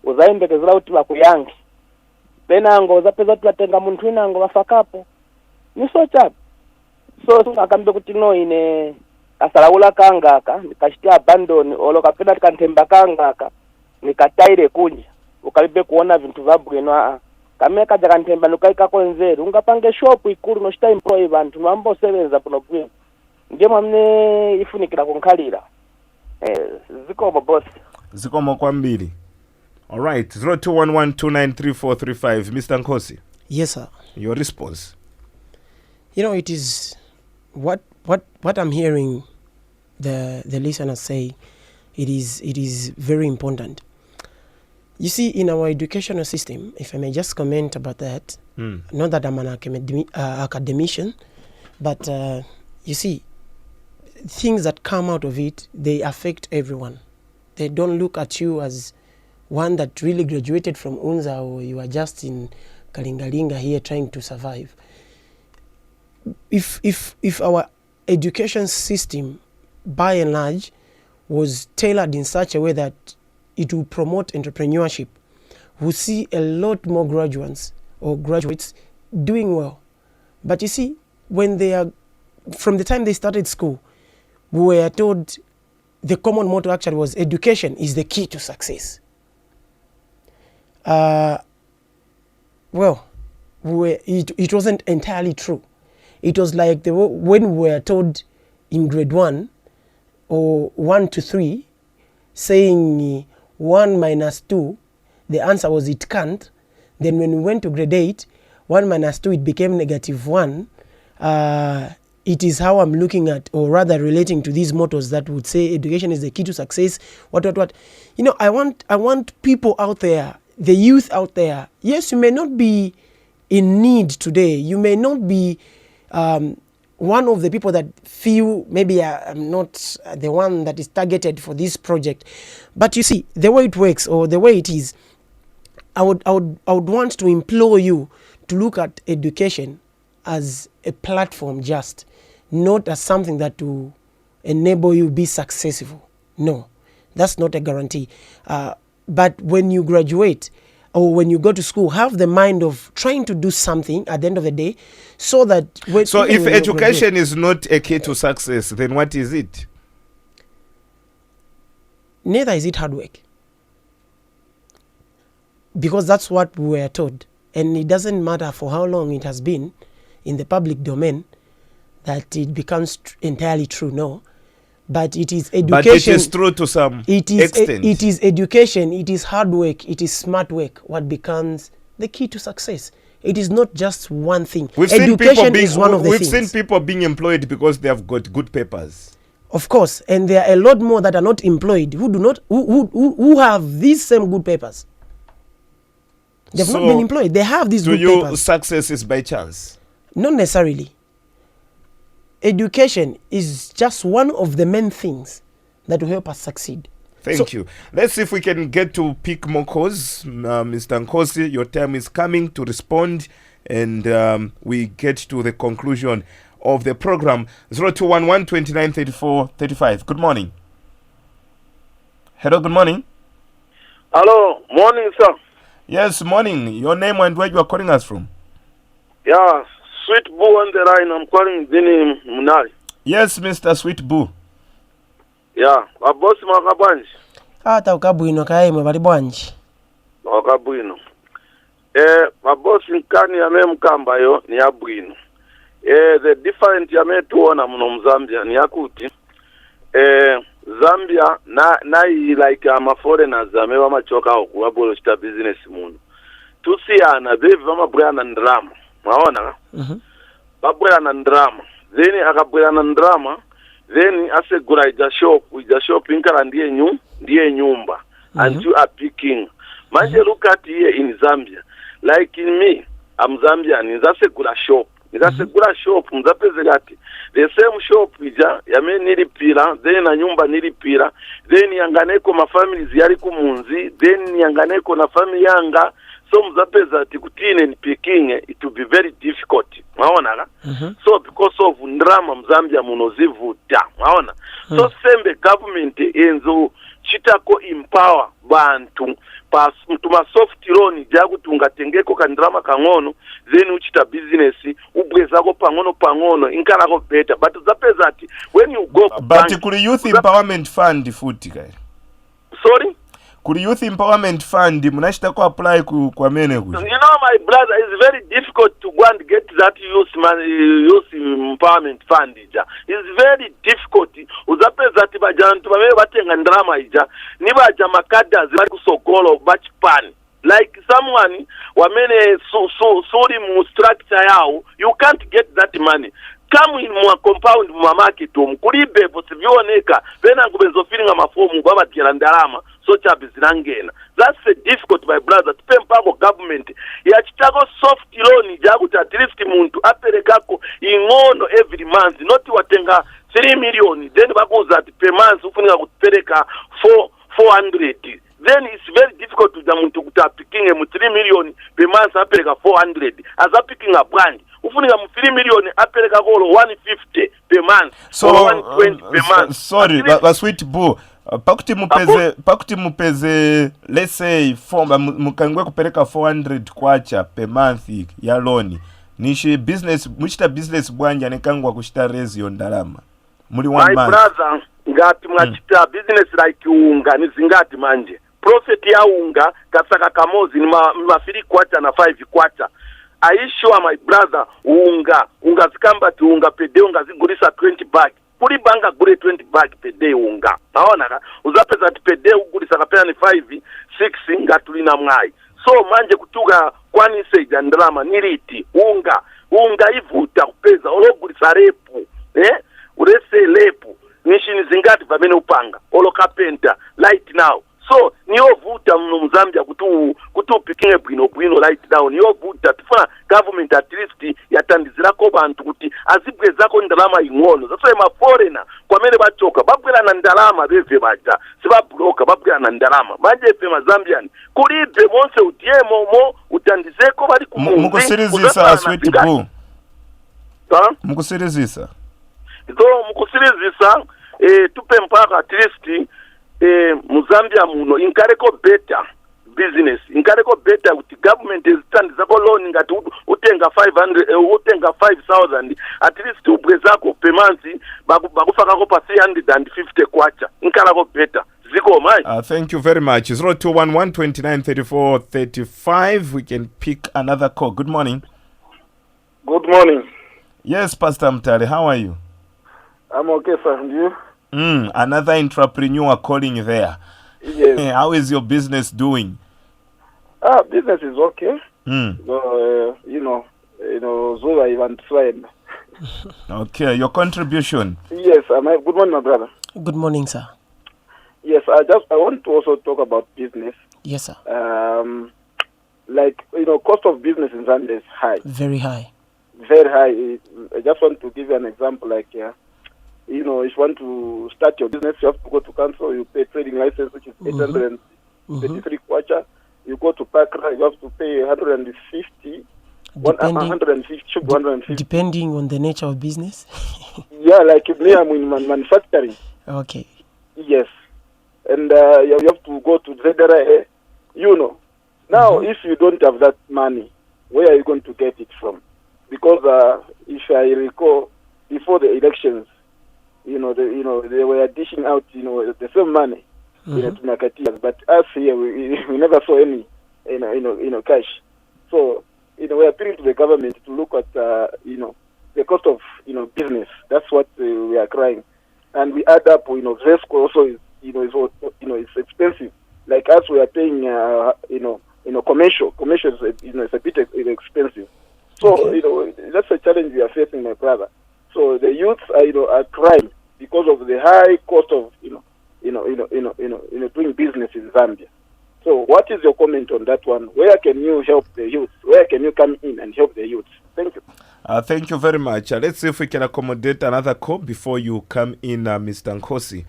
S10: uzaembekezera kuti vakuyange penango uzapeza kuti vatenga munthu inango vafakapo niso chapo so akambe kuti no ine kasalaula kangaka nikachita abandon olo kapena tikanthemba kangaka nikataire kunja ukalibe kuona vintu vabwino kameka jakanthemba nukaikako nzeru ungapange shop ikulu nochita employ vantu mambo sevenza puno bwino ndiye mwamne ifunikira kunkhalira zikomo boss
S1: zikomo kwambiri. All right, 0211293435. Mr. Nkosi.
S2: Yes, sir.
S1: Your response.
S2: You know, it is what I'm hearing the listeners say. It is very important. You see, in our educational system, if I may just comment about that, not that I'm an academician, but you see, things that come out of it, they affect everyone. They don't look at you as one that really graduated from UNZA or you are just in Kalingalinga here trying to survive. If our education system, by and large, was tailored in such a way that it will promote entrepreneurship, we see a lot more graduates doing well. But you see, when they are, from the time they started school, we were told the common motto actually was education is the key to success. Well, it wasn't entirely true. It was like when we were told in grade 1 or 1 to 3, saying 1 minus 2, the answer was it can't. Then when we went to grade 8, 1 minus 2, it became -1. It is how I'm looking at, or rather relating to these mottos that would say education is the key to success, what. You know, I want people out there, the youth out there, yes, you may not be in need today. You may not be one of the people that feel maybe I'm not the one that is targeted for this project. But you see, the way it works or the way it is, I would want to implore you to look at education as a platform just, not as something that will enable you be successful. No, that's not a guarantee. But when you graduate, or when you go to school, have the mind of trying to do something at the end of the day, so that
S1: so if education is not a key to success, then what is it?
S2: Neither is it hard work, because that's what we were taught, and it doesn't matter for how long it has been in the public domain that it becomes entirely true. No, but it is education.
S1: But it is true to some extent.
S2: It is education, it is hard work, it is smart work what becomes the key to success. It is not just one thing. Education is one of the things.
S1: We've seen people being employed because they have got good papers.
S2: Of course, and there are a lot more that are not employed who do not who have these same good papers. They've not been employed. They have these good papers.
S1: To you, success is by chance?
S2: Not necessarily. Education is just one of the main things that will help us succeed.
S1: Thank you. Let's see if we can get to pick more calls. Mr. Nkosi, your time is coming to respond, and we get to the conclusion of the program. 0211 29 34 35. Good morning. Hello, good morning.
S11: Hello, morning, sir.
S1: Yes, morning. Your name and where you are calling us from?
S11: Yeah, Sweet Boo on the line. I'm calling Dini Munari.
S1: Yes, Mr. Sweet Boo.
S11: Yeah, mabosi makabanji.
S2: Ata ukabwino kaimwe bali bwanji.
S11: Wakabwino. Mabosi nkani ya mkamba yo ni abwino. The different ya tuona mno Mzambia ni yakuti. Zambia na like ama foreigners amewa machoka okuwabolo chita business muno. Tusiana bevi vamabwela ndrama. Maona? Babwela na ndrama. Then akabwela na ndrama. Then asegura ija shop inkala ndiye nyumba. And you are picking. Manje look at here in Zambia. Like in me, I'm Zambian. Nizasegura shop. Nizasegura shop. Mzapezegati. The same shop ija yame nilipira. Then na nyumba nilipira. Then yanganeko ma families yari kumunzi. Then yanganeko na family yanga. So mzapeza tikutine ni picking, it will be very difficult. Maona? So because of ndrama Mzambia munozivuta. Maona? So sembe government enzo chitako empower bantu pas mtuma soft loan jagu tungatengeko kandrama kangono then uchita business ubwezako pangono inkalako better, but zapeza ati when you go
S1: but kuli youth empowerment fund futi kai.
S11: Sorry?
S1: Kuli youth empowerment fund munashita ko apply kwa mene kuja.
S11: You know my brother, it's very difficult to go and get that youth empowerment fund ija. It's very difficult. Uzapeza ati bajantu bamewe batenga ndrama ija nibaja makada zibali kusokolo bachipani. Like someone wamene sorry mu structure yao, you can't get that money. Come in mwa compound mwa market kulibe posivioneka bena ngubezo feeling amafomu kwa batira ndarama so chabi zinangena. That's the difficult, my brother. Tupe mpango government ya chitako soft loan jagu at least muntu aperekako ingono every month, not watenga 3 million then bakuza ati per month ufunika kupereka 400. Then it's very difficult to muntu kutapikinge mu 3 million per month apereka 400 as a picking a brand ufunika mu 3 million apereka ko 150 per month
S1: so
S11: 120 per month.
S1: Sorry, but Sweet Boo, pakuti mupeze let's say mukangwe kupereka 400 kwacha per month ya loan nishi business muchita business bwanja nekangwa kushita raise yo ndalama muri 1 month.
S11: My brother ngati mwachita business like unga nizingati manje profit ya unga kasaka kamozi ni mafiri kwacha na 5 kwacha. I sure my brother unga zikamba tu unga pede unga zigurisa 20 bag kuri banga gure 20 bag pede unga. Naona uzapeza pede ugurisa kapena ni 5 6 ngatulina mwai. So manje kutuga kwani seja ndrama niriti unga ivuta kupeza ologurisa repu urese lepu nishini zingati pamene upanga olo carpenter light now. So niyo vuta mno Mzambia kutu pikinge bwino light down niyo vuta tufuna government at least yatandizirako bantu kuti azibwezako ndalama ingono. Sasa ma foreigner kwamene bachoka babwera na ndalama beve baja sibabloka babwera na ndalama manje pe Zambian kulibe monse utiemo utandizeko bali kumunzi
S1: mukusirizisa Sweet Boo. Mukusirizisa mukusirizisa tupe mpaka at least Muzambia muno inkareko better
S11: business inkaleko better kuti government izitandizako loan ngati utenga 500 utenga 5000 at least ubwe zako per month bakufakako pa 350 kwacha inkalako better ziko mai.
S1: Thank you very much. 0211 29 34 35. We can pick another call. Good morning.
S12: Good morning.
S1: Yes, Pastor Mtale, how are you?
S12: I'm okay, sir. And you?
S1: Another entrepreneur calling there.
S12: Yes.
S1: How is your business doing?
S12: Business is okay. So, so I even tried.
S1: Okay, your contribution.
S12: Yes, good morning, my brother.
S2: Good morning, sir.
S12: Yes, I want to also talk about business.
S2: Yes, sir.
S12: Cost of business in Zambia is high.
S2: Very high.
S12: Very high. I just want to give you an example. If you want to start your business, you have to go to council. You pay trading license, which is 833 kwacha. You go to Pakra, you have to pay 150. 150.
S2: Depending on the nature of business.
S12: Yeah, like me, I'm in manufacturing.
S2: Okay.
S12: Yes, and you have to go to ZRA. Now, if you don't have that money, where are you going to get it from? Because if I recall, before the elections, they were dishing out, the same money, to Nakatias. But us here, we never saw any, cash. So, we're appealing to the government to look at, the cost of, business. That's what we are crying. And we add up, Vesco also is, it's expensive. Like us, we are paying, commercial. Commercial is, it's a bit expensive. So, that's a challenge we are facing, my brother. So the youths are crying because of the high cost of, doing business in Zambia. So what is your comment on that one? Where can you help the youths? Where can you come in and help the youths? Thank you.
S1: Thank you very much. Let's see if we can accommodate another call before you come in, Mr. Nkosi.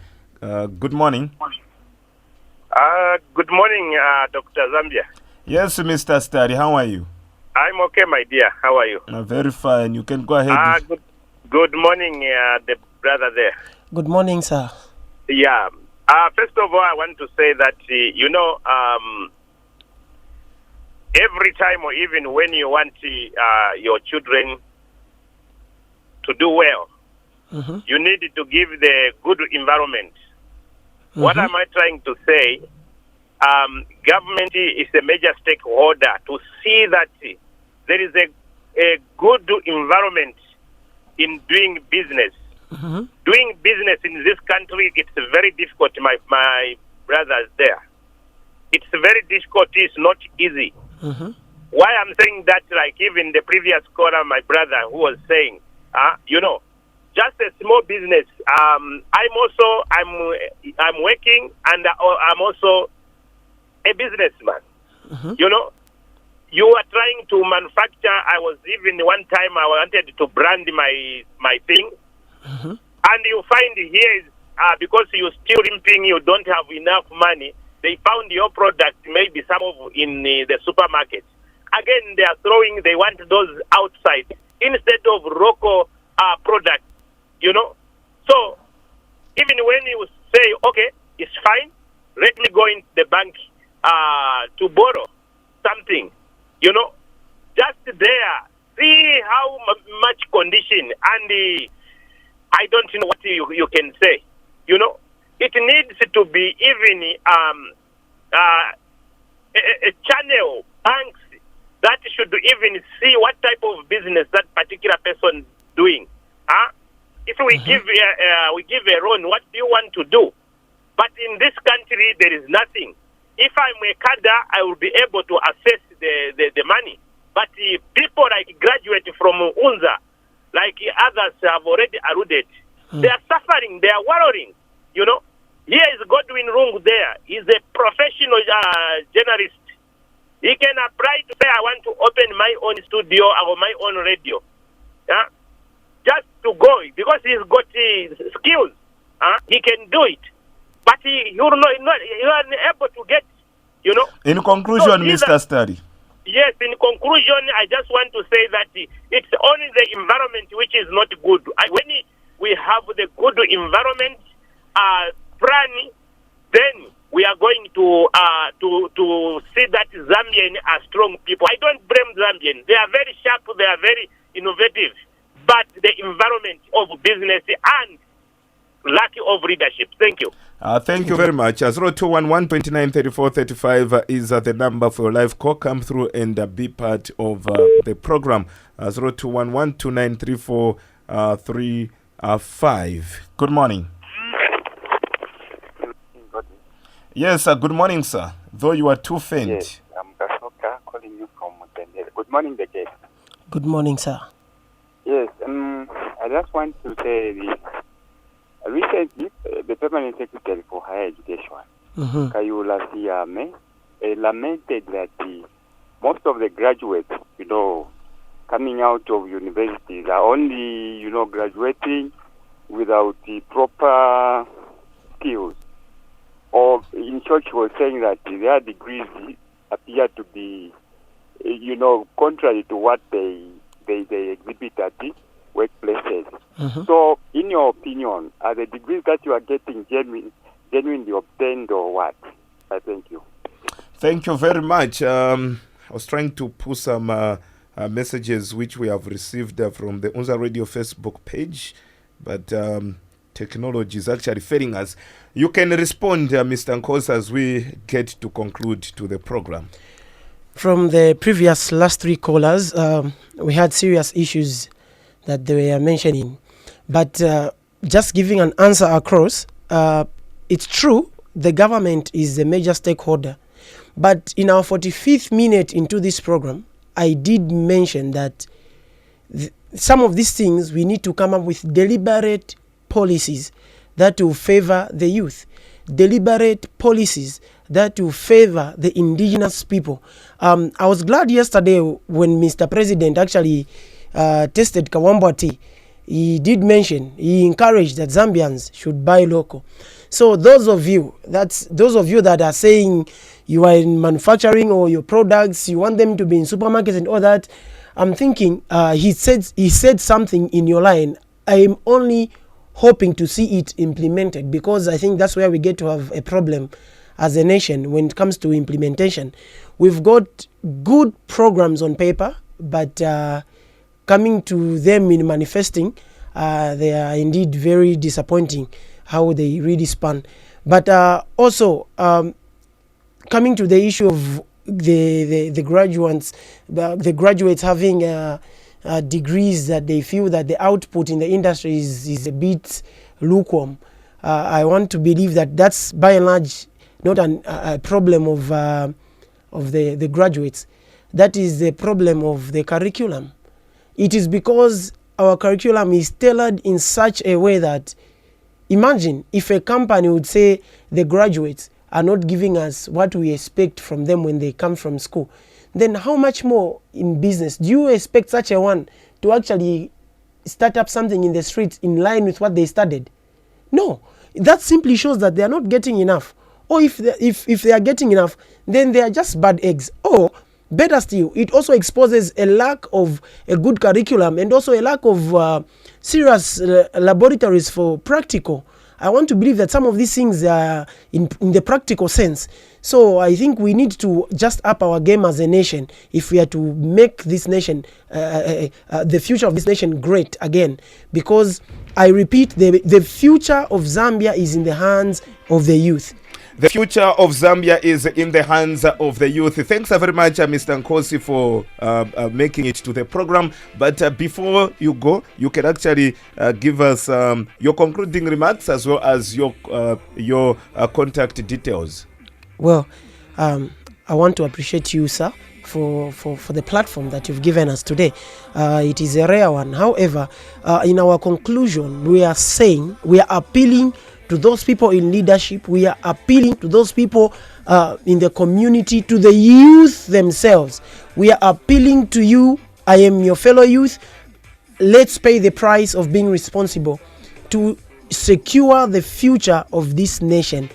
S1: Good morning.
S13: Good morning, Dr. Zambia.
S1: Yes, Mr. Study, how are you?
S13: I'm okay, my dear. How are you?
S1: Very fine. You can go ahead.
S13: Good morning, the brother there.
S2: Good morning, sir.
S13: Yeah. First of all, I want to say that, every time or even when you want your children to do well, you need to give the good environment. What am I trying to say? Government is a major stakeholder to see that there is a good environment in doing business. Doing business in this country, it's very difficult, my brothers there. It's very difficult. It's not easy. Why I'm saying that, like even the previous caller, my brother, who was saying, just a small business. I'm working, and I'm also a businessman. You are trying to manufacture. I was even one time I wanted to brand my thing, and you find here because you're still limping, you don't have enough money. They found your product, maybe some of in the supermarket. Again, they are throwing. They want those outside instead of local product. So even when you say, okay, it's fine, let me go in the bank to borrow something, just there, see how much condition, and I don't know what you can say. It needs to be even a channel, banks that should even see what type of business that particular person doing. If we give a loan, what do you want to do? But in this country, there is nothing. If I'm a cadre, I will be able to access the money. But people like graduate from UNZA, like others have already alluded, they are suffering, they are wallowing. Here is Godwin Rungu there. He's a professional journalist. He can apply to say, I want to open my own studio or my own radio. Just to go, because he's got skills. He can do it. But you're unable to get,
S1: In conclusion, Mr. Study.
S13: Yes, in conclusion, I just want to say that it's only the environment which is not good. When we have the good environment plan, then we we are going to see that Zambian are strong people. I don't blame Zambian. They are very sharp. They are very innovative. But the environment of business and lack of leadership. Thank you.
S1: Thank you very much. 0211 29 34 35 is the number for your live call. Come through and be part of the program. 0211 29 34 35. Good morning. Yes, good morning, sir. Though you are too faint.
S14: Yes, I'm Kasoka calling you from Zambia. Good morning, the guest.
S2: Good morning, sir.
S14: Yes, I just want to say this. Recently, the Permanent Secretary for Higher Education, Kayula Siame, lamented that most of the graduates, coming out of universities are only, graduating without the proper skills. Or, in short, she was saying that their degrees appear to be, contrary to what they exhibit at the workplaces. So, in your opinion, are the degrees that you are getting genuinely obtained or what? I thank you.
S1: Thank you very much. I was trying to put some messages which we have received from the UNZA Radio Facebook page, but technology is actually failing us. You can respond, Mr. Nkosi, as we get to conclude to the program.
S2: From the previous last three callers, we had serious issues that they were mentioning. But just giving an answer across, it's true, the government is a major stakeholder. But in our 45th minute into this program, I did mention that some of these things we need to come up with deliberate policies that will favor the youth, deliberate policies that will favor the indigenous people. I was glad yesterday when Mr. President actually tested Kawambwati. He did mention, he encouraged that Zambians should buy local. So those of you that are saying you are in manufacturing or your products, you want them to be in supermarkets and all that, I'm thinking he said something in your line. I am only hoping to see it implemented, because I think that's where we get to have a problem as a nation when it comes to implementation. We've got good programs on paper, but coming to them in manifesting, they are indeed very disappointing how they really span. But also, coming to the issue of the graduates having degrees that they feel that the output in the industry is a bit lukewarm. I want to believe that that's by and large not a problem of the graduates. That is the problem of the curriculum. It is because our curriculum is tailored in such a way that, imagine if a company would say the graduates are not giving us what we expect from them when they come from school, then how much more in business do you expect such a one to actually start up something in the streets in line with what they studied? No, that simply shows that they are not getting enough. Or if they are getting enough, then they are just bad eggs. Or better still, it also exposes a lack of a good curriculum and also a lack of serious laboratories for practical. I want to believe that some of these things are in the practical sense. So I think we need to just up our game as a nation if we are to make this nation, the future of this nation great again. Because I repeat, the future of Zambia is in the hands of the youth.
S1: The future of Zambia is in the hands of the youth. Thanks very much, Mr. Nkosi, for making it to the program. But before you go, you can actually give us your concluding remarks as well as your contact details.
S2: Well, I want to appreciate you, sir, for the platform that you've given us today. It is a rare one. However, in our conclusion, we are appealing to those people in leadership. We are appealing to those people in the community, to the youth themselves. We are appealing to you. I am your fellow youth. Let's pay the price of being responsible to secure the future of this nation.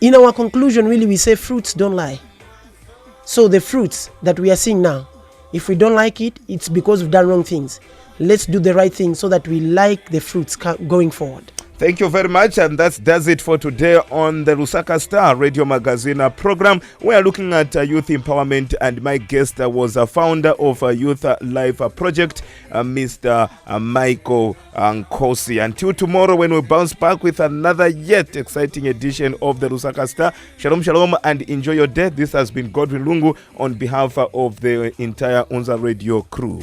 S2: In our conclusion, really, we say fruits don't lie. So the fruits that we are seeing now, if we don't like it, it's because we've done wrong things. Let's do the right thing so that we like the fruits going forward.
S1: Thank you very much, and that does it for today on the Lusaka Star Radio Magazine program. We are looking at youth empowerment, and my guest was a founder of a Youth Life Project, Mr. Michael Nkosi. Until tomorrow, when we bounce back with another yet exciting edition of the Lusaka Star. Shalom, shalom, and enjoy your day. This has been Godwin Lungu on behalf of the entire UNZA Radio crew.